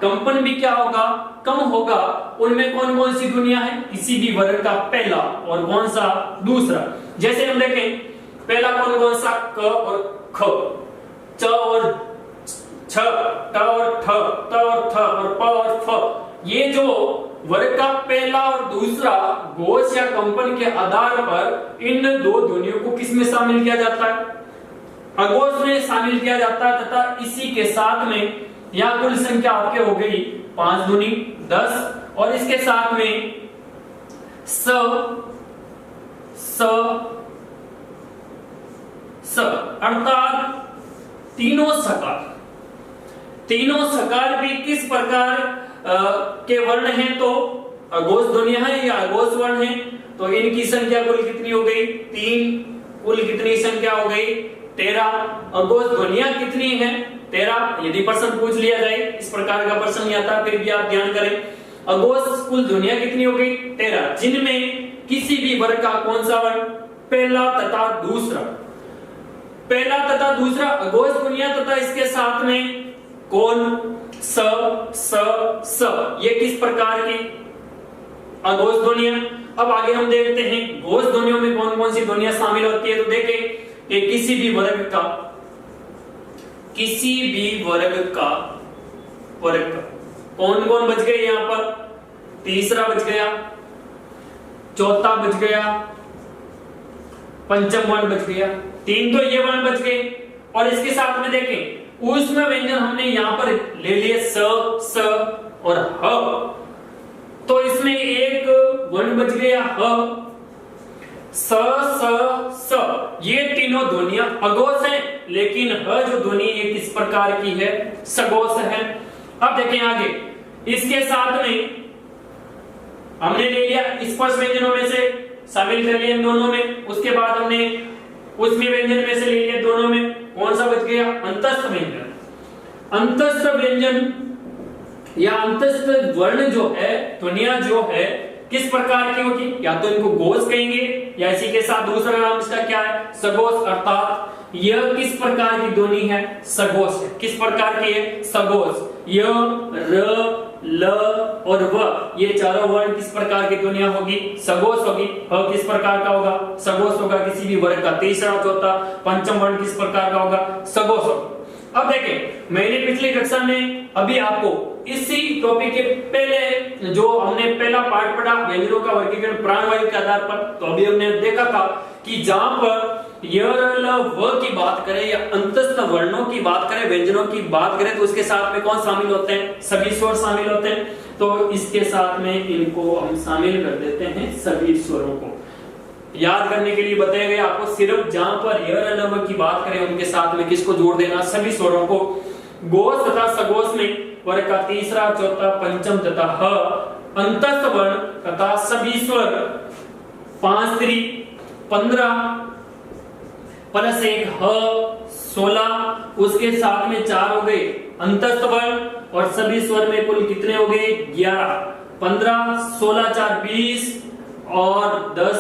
कंपन भी क्या होगा? कम होगा। उनमें कौन कौन सी ध्वनियां हैं? किसी भी वर्ग का पहला और कौन सा? दूसरा। जैसे हम देखें पहला कौन कौन सा? क और ख, च और छ, ट और ठ, त और थ और प और फ। ये जो वर्ग का पहला और दूसरा घोष या कंपन के आधार पर इन दो ध्वनियों को किस में शामिल किया जाता है? अघोष में शामिल किया जाता है। तथा इसी के साथ में यहाँ कुल संख्या आपके हो गई 5 दूनी 10, और इसके साथ में स स स, अर्थात तीनों सकार। तीनों सकार भी किस प्रकार के वर्ण हैं? तो अघोष ध्वनियां हैं या अघोष वर्ण हैं। तो इनकी संख्या कुल कितनी हो गई? 3। कुल कितनी संख्या हो गई? 13। अघोष ध्वनियां कितनी हैं? 13। यदि प्रश्न पूछ लिया जाए, इस प्रकार का प्रश्न नहीं आता फिर भी आप ध्यान करें। अघोष कुल ध्वनियां कितनी हो गई? 13, जिनमें किसी भी वर्ग का कौन सा वर्ण? पहला तथा दूसरा। पहला तथा दूसरा अघोष ध्वनियां तथा इसके साथ में कौन? स स स, ये किस प्रकार की अघोष ध्वनियां। अब आगे हम देखते हैं घोष ध्वनियों में कौन कौन सी ध्वनियां शामिल होती है। तो देखें कि किसी भी वर्ग का, किसी भी वर्ग का कौन कौन बच गए? यहां पर तीसरा बच गया, चौथा बच गया, पंचम वर्ण बच गया। 3 तो ये वर्ण बच गए। और इसके साथ में देखें ऊष्म व्यंजन हमने यहां पर ले लिए स स और ह, तो इसमें एक वर्ण बच गया ह। स स स, ये तीनों ध्वनियां अघोष हैं, लेकिन ह जो ध्वनि ये किस प्रकार की है? सघोष है। अब देखें आगे, इसके साथ में हमने ले लिया स्पर्श व्यंजनों में से शामिल कर लिया दोनों में। उसके बाद हमने ऊष्मी व्यंजन में से ले लिया दोनों में। कौन सा बच गया? अंतस्थ व्यंजन। अंतस्थ व्यंजन या अंतस्थ वर्ण जो है, ध्वनियां जो है किस प्रकार की होगी? या तो इनको घोष कहेंगे या इसी के साथ दूसरा नाम इसका क्या है? सघोष। अर्थात यह किस प्रकार की ध्वनि है? सघोष है। किस प्रकार की है? सघोष। य, र, ल और व, ये चारों वर्ण किस प्रकार की ध्वनियां होगी? सघोष होगी। ह किस प्रकार का होगा? सघोष होगा किसी भी वर्ग का। तीसरा, चौथा, पंचम वर्ण किस प्रकार का होगा? सघोष होगा। अब देखें मैंने पिछली कक्षा में अभी आपको इसी टॉपिक के पहले जो हमने पहला पार्ट पढ़ा व्यंजनों का वर्गीकरण प्राणवायु के आधार पर, तो अभी हमने देखा था कि जहां पर व की बात करें या अंतस्थ वर्णों की बात करें, व्यंजनों की बात करें, तो उसके साथ में कौन शामिल होते हैं? सभी स्वर शामिल होते हैं। तो इसके साथ में इनको हम शामिल कर देते हैं, सभी स्वरों को। याद करने के लिए बताया गया आपको, सिर्फ जहां पर य की बात करें उनके साथ में किसको जोड़ देना? सभी स्वरों को। गोस तथा सगोस में वर्ग का तीसरा, चौथा, पंचम तथा ह अंतस्थ वर्ण तथा सभी स्वर 5 3 15 प्लस 1 ह 16, उसके साथ में 4 हो गए अंतस्थ वर्ण, और सभी स्वर में कुल कितने हो गए? 11 15 16 4 20 और 10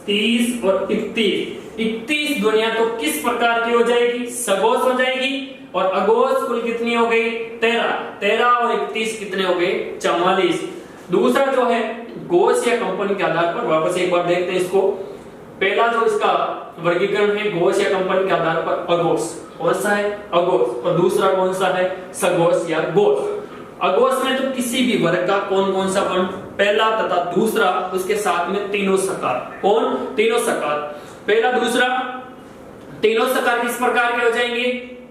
30 और 31 दुनिया तो किस प्रकार की हो जाएगी? सगोस हो जाएगी। और अगोस कुल कितनी हो गई? 13 और 31 कितने हो गए? 44। दूसरा जो है गोस या कंपनी के आधार पर, वापस एक बार देखते हैं इसको। पहला जो इसका वर्गीकरण है गोस या कंपनी के आधार पर अगोस, कौन सा है? अगोस। और दूसरा कौन सा है? सगोस या गोस। अगोस में तो किसी भी वर्ग का कौन कौन सा वर्ण? पहला तथा दूसरा, उसके साथ में तीनों सकार। कौन? तीनों सकार। पहला दूसरा तीनों सकार किस प्रकार के हो जाएंगे?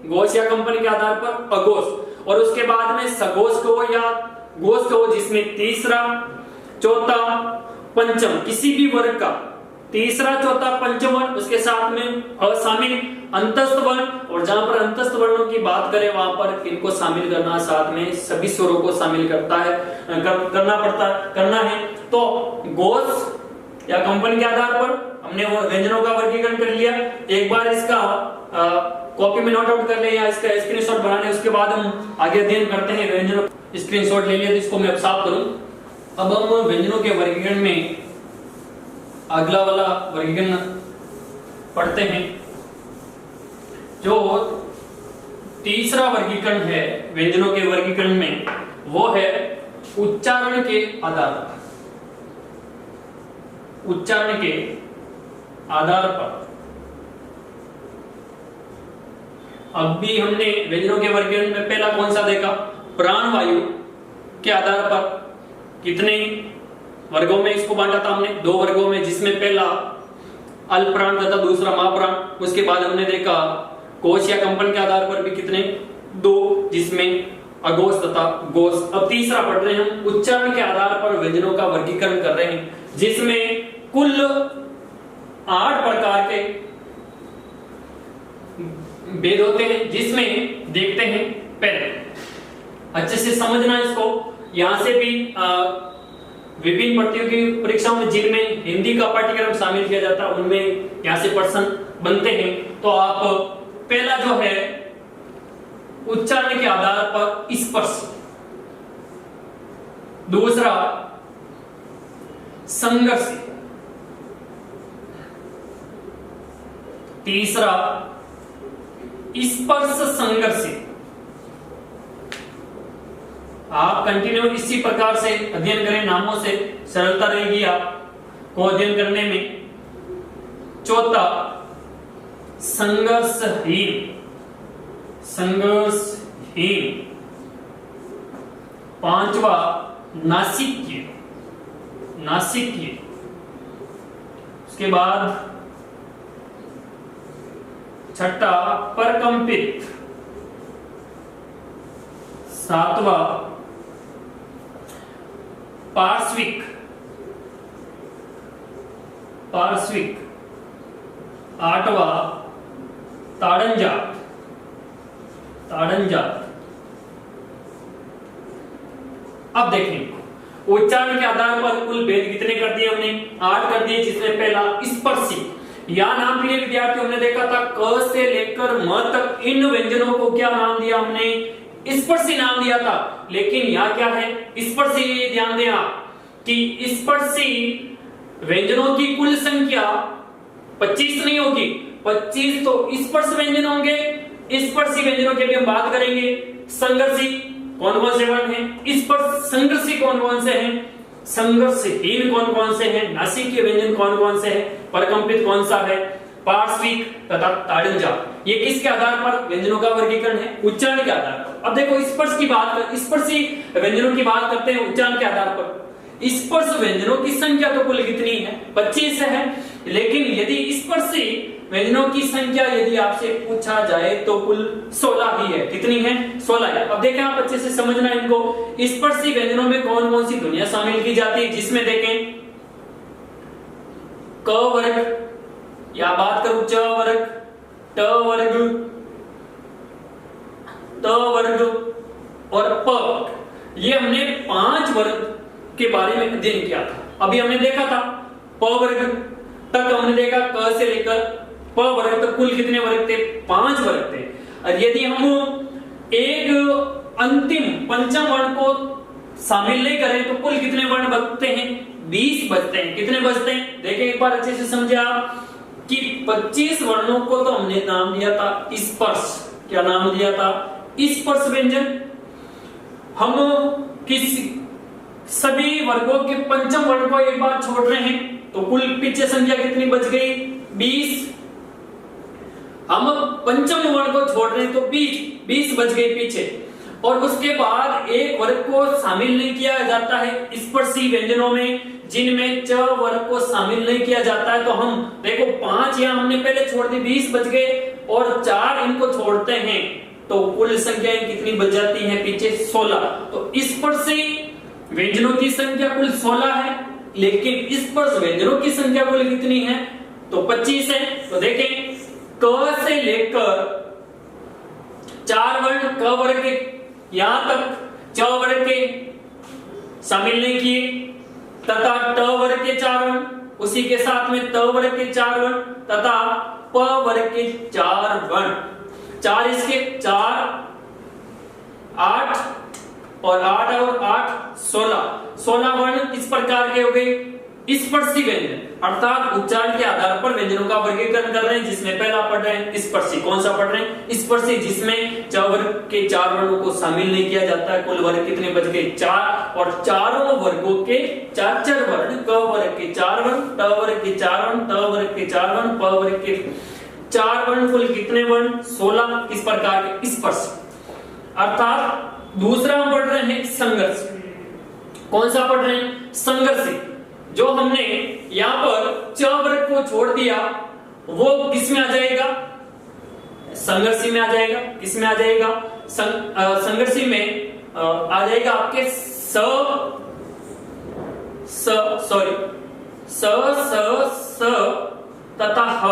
गोस या कंपनी के आधार पर अगोस। और उसके बाद में सगोस को या गोस को, जिसमें तीसरा, चौथा, पंचम किसी भी वर्ग का तीसरा, चौथा, पंचम वर्ण, उसके साथ में अशामिल अंतस्थ वर्ण। और जहां पर अंतस्थ वर्णों की बात करें वहां पर इनको शामिल करना, साथ में सभी स्वरों को शामिल करना है। तो गोस या कंपनी के आधार पर हमने व्यंजनों का वर्गीकरण कर लिया। एक बार इसका कॉपी में नोट आउट कर ले या इसका स्क्रीनशॉट बना ले, उसके बाद हम आगे अध्ययन करते हैं व्यंजनों। स्क्रीनशॉट ले लिया तो इसको मैं अब साफ करूं। अब हम व्यंजनों के वर्गीकरण में अगला वाला वर्गीकरण पढ़ते हैं। जो तीसरा वर्गीकरण है व्यंजनों के वर्गीकरण में, वो है उच्चारण के आधार पर। उच्चारण के आधार पर अब भी हमने व्यंजनों के वर्गीकरण में पहला कौन सा देखा? प्राणवायु के आधार पर कितने वर्गों में इसको बांटा था हमने? 2 वर्गों में, जिसमें पहला अल्प प्राण तथा दूसरा महाप्राण। उसके बाद हमने देखा कोश या कंपन के आधार पर भी कितने? 2, जिसमें अगोस तथा गोस। अब तीसरा पढ़ रहे हैं हम, उच्चारण के आधार पर व्यंजनों का वर्गीकरण कर रहे हैं, जिसमें कुल 8 प्रकार के भेद होते हैं। जिसमें देखते हैं पहले, अच्छे से समझना इसको। यहां से भी विभिन्न प्रतियोगी परीक्षाओं में जिनमें हिंदी का पाठ्यक्रम शामिल किया जाता है, उनमें यहां से प्रश्न बनते हैं। तो आप पहला जो है उच्चारण के आधार पर स्पर्श, दूसरा संघर्ष, तीसरा स्पर्श संघर्ष। आप कंटिन्यू इसी प्रकार से अध्ययन करें, नामों से सरलता रहेगी आपको अध्ययन करने में। चौथा संघर्षहीन, संघर्षहीन। पांचवा नासिक्य, नासिक्य। उसके बाद छठा परकंपित, सातवा पार्श्विक, पार्श्विक। आठवा ताड़नजात, ताड़नजात। अब देखें उच्चारण के आधार पर कुल भेद कितने कर दिए हमने? 8 कर दिए, जिसमें पहला स्पर्शी। या नाम दिए विद्यार्थियों, हमने देखा था क से लेकर म तक इन व्यंजनों को क्या नाम दिया हमने? स्पर्शी नाम दिया था। लेकिन यहाँ क्या है? स्पर्शी। ध्यान दें आप कि स्पर्शी व्यंजनों की कुल संख्या 25 नहीं होगी, 25 तो स्पर्श व्यंजन होंगे। स्पर्शी व्यंजनों की भी हम बात करेंगे। संघर्षी कौन कौन से वर्ण हैं? स्पर्श संघर्षी कौन कौन से हैं? संघर्षहीन कौन कौन से हैं? नासिक्य व्यंजन कौन कौन से हैं? परकंपित कौन सा है? पार्श्विक तथा ताड़नजात। ये किसके आधार पर व्यंजनों का वर्गीकरण है? उच्चारण के आधार पर। अब देखो स्पर्श की बात कर, स्पर्शी व्यंजनों की बात करते हैं उच्चारण के आधार पर। स्पर्श व्यंजनों की संख्या तो कुल कितनी है? 25 है। लेकिन यदि स्पर्शी व्यंजनों की संख्या यदि आपसे पूछा जाए तो कुल 16 ही है। कितनी है? 16 है। अब देखें, आप अच्छे से समझना इनको। स्पर्शी व्यंजनों में कौन कौन सी ध्वनियां शामिल की जाती है, जिसमें देखें क वर्ग, या बात करूं च वर्ग, ट वर्ग, त वर्ग और प। ये हमने 5 वर्ग के बारे में अध्ययन किया था। अभी हमने देखा था प वर्ग तक हमने देखा, क से लेकर प वर्ग तक कुल कितने वर्ग थे? 5 वर्ग थे। और यदि हम एक अंतिम पंचम वर्ण को शामिल नहीं करें तो कुल कितने वर्ण बचते हैं? 20 बचते हैं। कितने बचते हैं? देखिए एक बार अच्छे से समझे आप कि 25 वर्णों को तो हमने नाम दिया था स्पर्श। क्या नाम दिया था? स्पर्श व्यंजन। हम किसी सभी वर्गों के पंचम वर्ण को एक बार छोड़ रहे हैं तो कुल पीछे संख्या कितनी बच गई? 20। हम पंचम वर्ण को छोड़ रहे हैं तो 20 बच गई पीछे। और उसके बाद एक वर्ग को शामिल नहीं किया जाता है स्पर्शी व्यंजनों में, जिनमें च वर्ग को शामिल नहीं किया जाता है। तो हम देखो 5 यहां हमने पहले छोड़ दी, 20 बच गए, और 4 इनको छोड़ते हैं तो कुल संख्याएं कितनी बच जाती हैं पीछे? 16। तो स्पर्शी व्यंजनों की संख्या कुल 16 है, लेकिन स्पर्श व्यंजनों की संख्या कुल कितनी है? तो 25 है। तो देखें क से लेकर 4 वर्ण क वर्ग के यहां तक च वर्ग के शामिल नहीं किए, तथा ट वर्ग के 4 वर्ण, उसी के साथ में त वर्ग के 4 वर्ण तथा प वर्ग के 4 वर्ण। 4 इसके 4 8 और 8 और 8 16 वर्ण किस प्रकार के हो गए? स्पर्शी व्यंजन, अर्थात उच्चारण के आधार पर व्यंजनों का वर्गीकरण कर रहे हैं। जिसमें पहला पढ़ रहे हैं स्पर्शी। कौन सा पढ़ रहे हैं? स्पर्शी, जिसमें च वर्ग के 4 वर्णों को शामिल नहीं किया जाता है। कुल वर्ग कितने बच गए? 4। और चारों वर्गों के 4 वर्ण, क वर्ग के 4 वर्ण, ट वर्ग के 4 वर्ण, त वर्ग के 4 वर्ण, प वर्ग के 4 वर्ण, कुल कितने वर्ण? 16। किस प्रकार के? स्पर्श। अर्थात दूसरा हम पढ़ रहे हैं संघर्ष। कौन सा पढ़ रहे हैं? संघर्ष। जो हमने यहां पर च वर्ग को छोड़ दिया वो किस में आ जाएगा? संघर्षी में आ जाएगा। किस में आ जाएगा? संघर्षी में आ जाएगा आपके स तथा ह।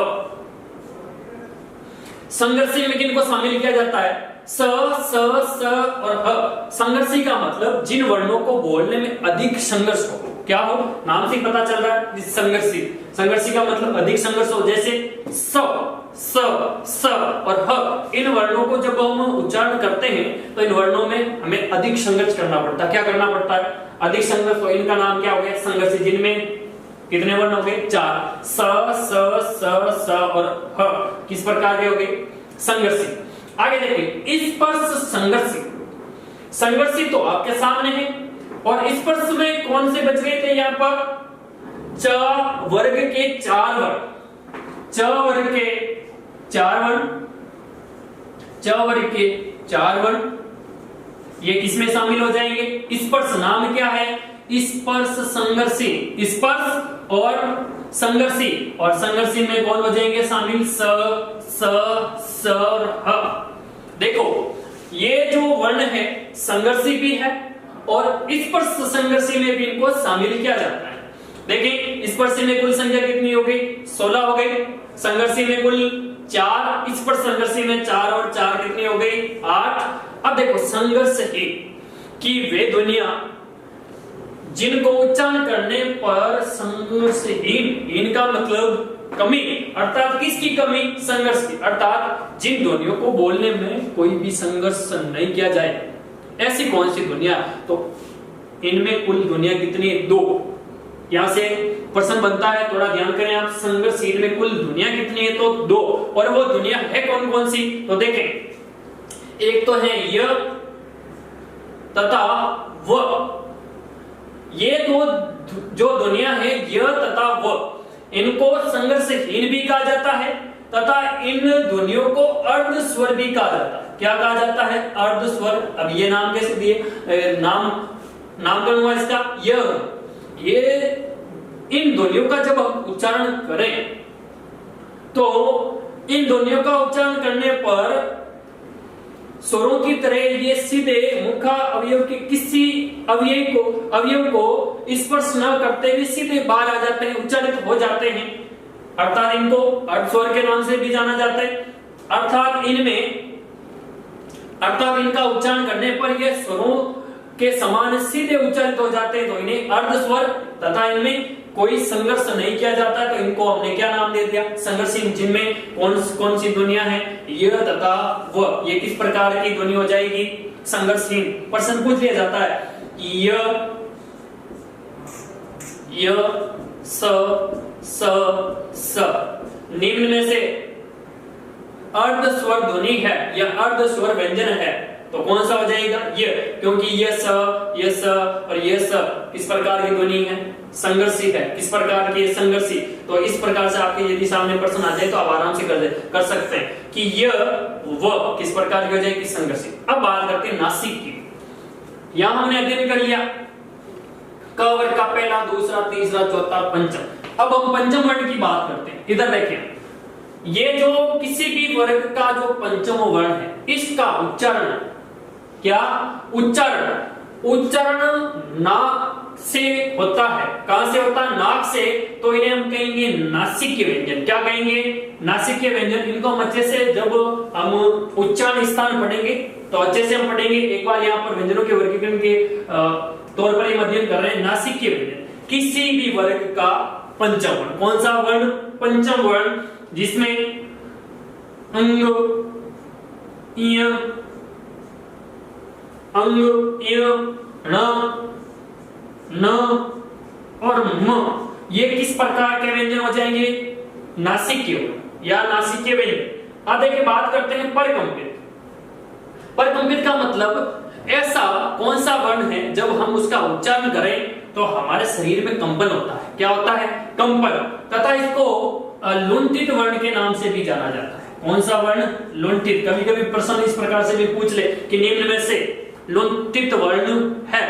संघर्षी में किनको शामिल किया जाता है? स और ह। संघर्षी का मतलब जिन वर्णों को बोलने में अधिक संघर्ष हो। क्या हो? नाम से पता चल रहा है संघर्षी। संघर्षी का मतलब अधिक संघर्ष हो। जैसे स और ह, इन वर्णों को जब हम उच्चारण करते हैं तो इन वर्णों में हमें अधिक संघर्ष करना पड़ता है। क्या करना पड़ता है? अधिक संघर्ष। तो इनका नाम क्या हो गया? संघर्षी। जिनमें कितने वर्ण हो गए? 4। स और ह किस प्रकार के हो गए? संघर्षी। आगे देखिए स्पर्श संघर्षी। संघर्षी तो आपके सामने है, और स्पर्श में कौन से बच गए थे? यहाँ पर च वर्ग के 4 वर्ण, च वर्ग के 4 वर्ण, च वर्ग के 4 वर्ण, ये किसमें शामिल हो जाएंगे? स्पर्श। नाम क्या है? स्पर्श संघर्षी। स्पर्श और संघर्षी, और संघर्षी में कौन हो जाएंगे शामिल? स और ह। देखो ये जो वर्ण है संघर्षी भी है और स्पर्श संघर्षी में भी इनको शामिल किया जाता है। देखिए स्पर्शी में कुल संख्या कितनी हो गई? 16 हो गई। संघर्षी में कुल 4, स्पर्श संघर्षी में 4 और 4 कितनी हो गई? 8। अब देखो संघर्ष ही कि वे ध्वनियां जिनको उच्चारण करने पर संघर्षहीन, इनका मतलब कमी, अर्थात किसकी कमी? संघर्ष की। अर्थात जिन ध्वनियों को बोलने में कोई भी संघर्ष नहीं किया जाए, ऐसी कौन सी ध्वनियां? तो इनमें कुल ध्वनियां कितनी? 2। यहां से प्रश्न बनता है, थोड़ा ध्यान करें आप। संघर्षहीन में कुल ध्वनियां कितनी है? तो 2। और वो ध्वनियां है कौन कौन सी? तो देखें, एक तो है य तथा व। ये दो जो ध्वनियां है य तथा व, इनको संघर्षहीन भी कहा जाता है तथा इन ध्वनियों को अर्ध स्वर भी कहा जाता है। क्या कहा जाता है? अर्ध स्वर। अब ये नाम कैसे दिए? नामकरण हुआ इसका य। ये इन ध्वनियों का जब हम उच्चारण करें तो इन ध्वनियों का उच्चारण करने पर स्वरों की तरह ये सीधे मुखा अवयव के किसी अवयव को स्पर्श न करते हुए सीधे बाहर आ जाते हैं, उच्चारित हो जाते हैं। अर्थात इनको अर्ध स्वर के नाम से भी जाना जाता है। अर्थात इनका उच्चारण करने पर ये स्वरों के समान सीधे उच्चारित हो जाते हैं, तो इन्हें अर्ध स्वर तथा इनमें कोई संघर्ष नहीं किया जाता, तो इनको हमने क्या नाम दे दिया? संघर्षहीन। जिनमें कौन सी ध्वनियां हैं? य तथा व। ये किस प्रकार की ध्वनि हो जाएगी? संघर्षहीन। प्रश्न पूछ लिया जाता है य स निम्न में से अर्ध स्वर ध्वनि है या अर्ध स्वर व्यंजन है, तो कौन सा हो जाएगा? ये, क्योंकि ये स और ये स किस प्रकार की ध्वनि है? संघर्षी है। किस प्रकार की? संघर्षी। तो इस प्रकार से आपके यदि सामने प्रश्न आ जाए तो आप आराम से कर सकते हैं कि ये व किस प्रकार की हो जाएगी? संघर्षी। अब बात करते हैं नासिक की। यहां हमने अध्ययन कर लिया क वर्ग का पहला, दूसरा, तीसरा, चौथा, पंचम। अब हम पंचम वर्ण की बात करते हैं। इधर देखें, ये जो किसी भी वर्ग का जो पंचम वर्ण है, इसका उच्चारण क्या? उच्चारण नाक से होता है। कहां से होता है? नाक से। तो इन्हें हम कहेंगे नासिक्य व्यंजन। क्या कहेंगे? नासिक्य व्यंजन। इनको हम अच्छे से जब हम उच्चारण स्थान पढ़ेंगे तो अच्छे से हम पढ़ेंगे। एक बार यहाँ पर व्यंजनों के वर्गीकरण के तौर पर हम अध्ययन कर रहे हैं। नासिक्य व्यंजन किसी भी वर्ग का पंचम वर्ण। कौन सा वर्ण? पंचम वर्ण, जिसमें अंग, न और म, ये किस प्रकार के व्यंजन हो जाएंगे? नासिक्य या नासिक्य व्यंजन। अब देखिए बात करते हैं परकंपित। परकंपित का मतलब ऐसा कौन सा वर्ण है जब हम उसका उच्चारण करें तो हमारे शरीर में कंपन होता है। क्या होता है? कंपन। तथा इसको लुंठित वर्ण के नाम से भी जाना जाता है। कौन सा वर्ण? लुंठित। कभी कभी प्रश्न इस प्रकार से भी पूछ ले कि निम्न में से लुंठित वर्ण है,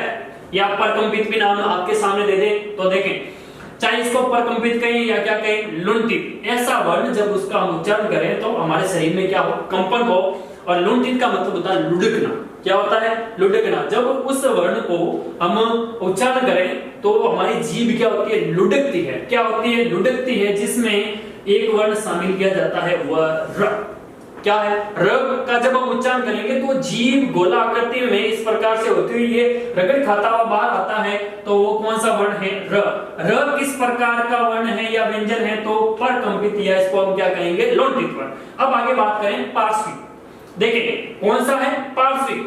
या परकंपित भी नाम आपके सामने दे दे तो देखें, चाहे इसको परकंपित कहें या क्या कहें, लुंठित। ऐसा वर्ण जब उसका हम उच्चारण करें तो हमारे शरीर में क्या हो? कंपन हो। और लुंठित का मतलब होता है लुढ़कना। क्या होता है? लुढ़कना। जब उस वर्ण को हम उच्चारण करें तो हमारी जीभ क्या होती है? लुढ़कती है। क्या होती है? लुढ़कती है। जिसमें एक वर्ण शामिल किया जाता है, वह र। क्या है? र का जब हम उच्चारण करेंगे तो जीभ गोला आकृति में इस प्रकार से होती हुई ये रगड़ खाता हुआ बाहर आता है, तो वो कौन सा वर्ण है? र। र किस प्रकार का वर्ण है या व्यंजन है? तो परकंपित, या इसको हम क्या कहेंगे? लुंठित वर्ण। अब आगे बात करें पार्श्विक। देखिए कौन सा है? पार्श्विक।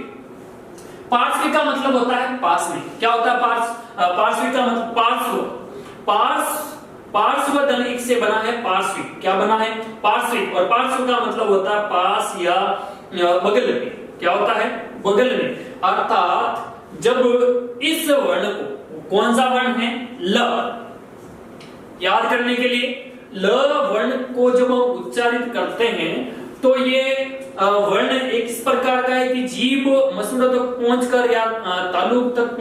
पार्श्विक का मतलब होता है पास में। क्या होता है? पार्श्विक का मतलब पार्श्व धनिक से बना है पार्श्विक। क्या बना है? पार्श्विक। और पार्श्व का मतलब होता है पास या बगल में। क्या होता है? बगल में। अर्थात जब इस वर्ण को, कौन सा वर्ण है? ल। याद करने के लिए, ल वर्ण को जब हम उच्चारित करते हैं तो ये वर्ण एक इस प्रकार का है कि जीभ मसूड़ा तक पहुंचकर या तालुक तक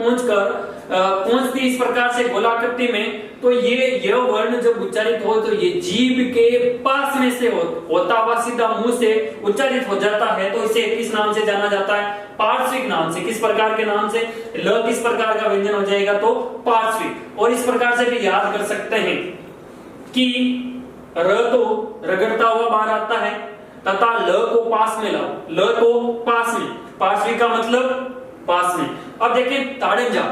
पहुंचती इस प्रकार से गोलाकृति में, तो यह वर्ण जब उच्चारित हो तो ये जीभ के पास में से होता हुआ सीधा मुंह से उच्चारित हो जाता है। तो इसे किस नाम से जाना जाता है? पार्श्विक नाम से। किस प्रकार के नाम से? ल किस प्रकार का व्यंजन हो जाएगा? तो पार्श्विक। और इस प्रकार से भी याद कर सकते हैं कि र तो रगड़ता हुआ बाहर आता है तथा ल को पास में लाओ। ल को पास में। पार्श्विक का मतलब पास में। अब देखें ताड़ंजा।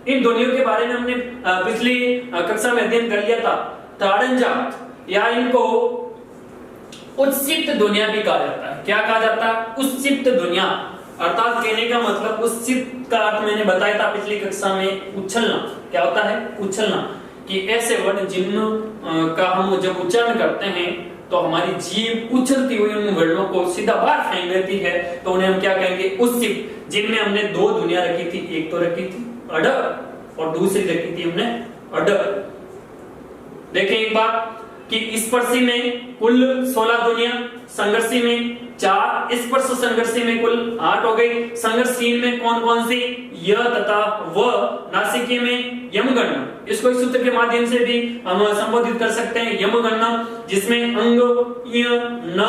इन ध्वनियों के बारे में हमने पिछली कक्षा में अध्ययन कर लिया था। ताड़ंजा या इनको उच्चित ध्वनियां भी कहा जाता है। क्या कहा जाता है? उच्चित ध्वनियां। अर्थात कहने का मतलब उच्चित का अर्थ मैंने बताया था पिछली कक्षा में, उछलना। क्या होता है? उछलना। कि ऐसे वर्ण जिन का हम जब उच्चारण करते हैं तो हमारी जीभ उछलती हुई उन वर्णों को सीधा बाहर फेंक देती है, तो उन्हें हम क्या कहेंगे? उच्चित। जिनमें हमने दो ध्वनियां रखी थी, एक तो रखी थी अड और दूसरी रखी थी हमने अड। देखें एक बार, कि स्पर्शी में कुल 16 ध्वनियां, संघर्षी में 4, स्पर्श संघर्षी में कुल 8 हो गई। संघर्षहीन में कौन कौन सी? य तथा व, नासिकी में यमगणना। इसको इस सूत्र के माध्यम से भी हम संबोधित कर सकते हैं, यमगणना, जिसमें अंग, य, न,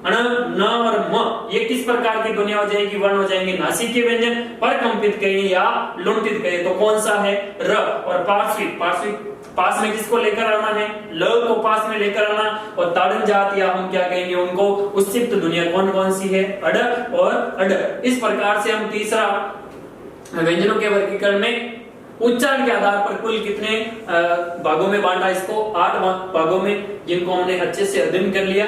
अण, न और म ये किस प्रकार की ध्वनियां हो जाएगी, वर्ण हो जाएंगे। नासिकी व्यंजन पर कंपित कहे या लुंठित कहे तो कौन सा है? र। और पार्श्विक, पार्श्विक पास में किसको लेकर आना है? ल को पास में लेकर आना। और ताड़न जात या हम क्या कहेंगे उनको? उच्छिष्ट ध्वनियां कौन कौन सी है? अड और अड। इस प्रकार से हम तीसरा व्यंजनों के वर्गीकरण में उच्चारण के आधार पर कुल कितने भागों में बांटा? इसको 8 भागों में, जिनको हमने अच्छे से अध्ययन कर लिया।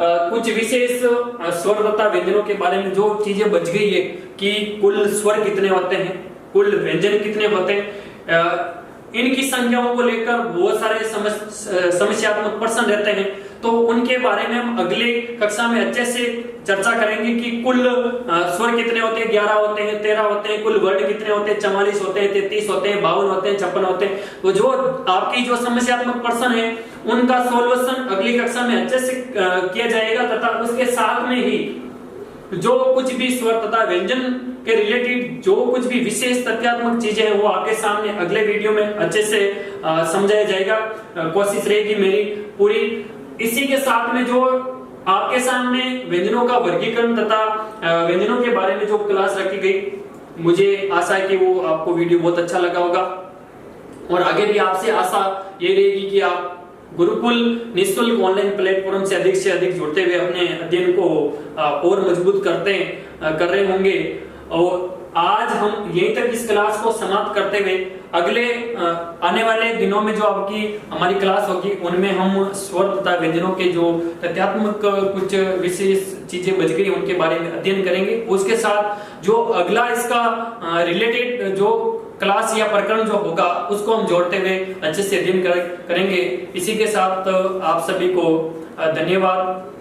कुछ विशेष स्वर तथा व्यंजनों के बारे में जो चीजें बच गई है कि कुल स्वर कितने होते हैं, कुल व्यंजन कितने होते हैं, इनकी संख्याओं को लेकर बहुत सारे समस्यात्मक प्रश्न रहते हैं, तो उनके बारे में हम अगले कक्षा में अच्छे से चर्चा करेंगे कि कुल स्वर कितने होते हैं। 11 होते हैं, 13 होते हैं, कुल वर्ण कितने होते हैं, 44 होते हैं, 33 होते हैं, 52 होते हैं, 56 होते हैं। तो जो आपकी जो समस्यात्मक प्रश्न है उनका सॉल्यूशन अगली कक्षा में अच्छे से किया जाएगा, तथा उसके साथ में ही जो कुछ भी स्वर तथा व्यंजन के रिलेटेड जो कुछ भी विशेष तथ्यात्मक चीजें हैं वो आपके सामने अगले वीडियो में अच्छे से समझाया जाएगा। कोशिश रहेगी मेरी पूरी। इसी के साथ में जो आपके सामने व्यंजनों का वर्गीकरण तथा व्यंजनों के बारे में जो क्लास रखी गई, मुझे आशा है कि वो आपको वीडियो बहुत अच्छा लगा होगा। और आगे भी आपसे आशा ये रहेगी कि आप गुरुकुल निःशुल्क ऑनलाइन प्लेटफॉर्म से अधिक जुड़ते हुए अपने अध्ययन को और मजबूत कर रहे होंगे। और आज हम यहीं तक इस क्लास को समाप्त करते हुए अगले आने वाले दिनों में जो आपकी हमारी क्लास होगी उनमें हम स्वर तथा व्यंजनों के जो तथ्यात्मक कुछ विशेष चीजें बच गई उनके बारे में अध्ययन करेंगे। उसके साथ जो अगला इसका रिलेटेड जो क्लास या प्रकरण जो होगा उसको हम जोड़ते हुए अच्छे से अध्ययन करेंगे। इसी के साथ आप सभी को धन्यवाद।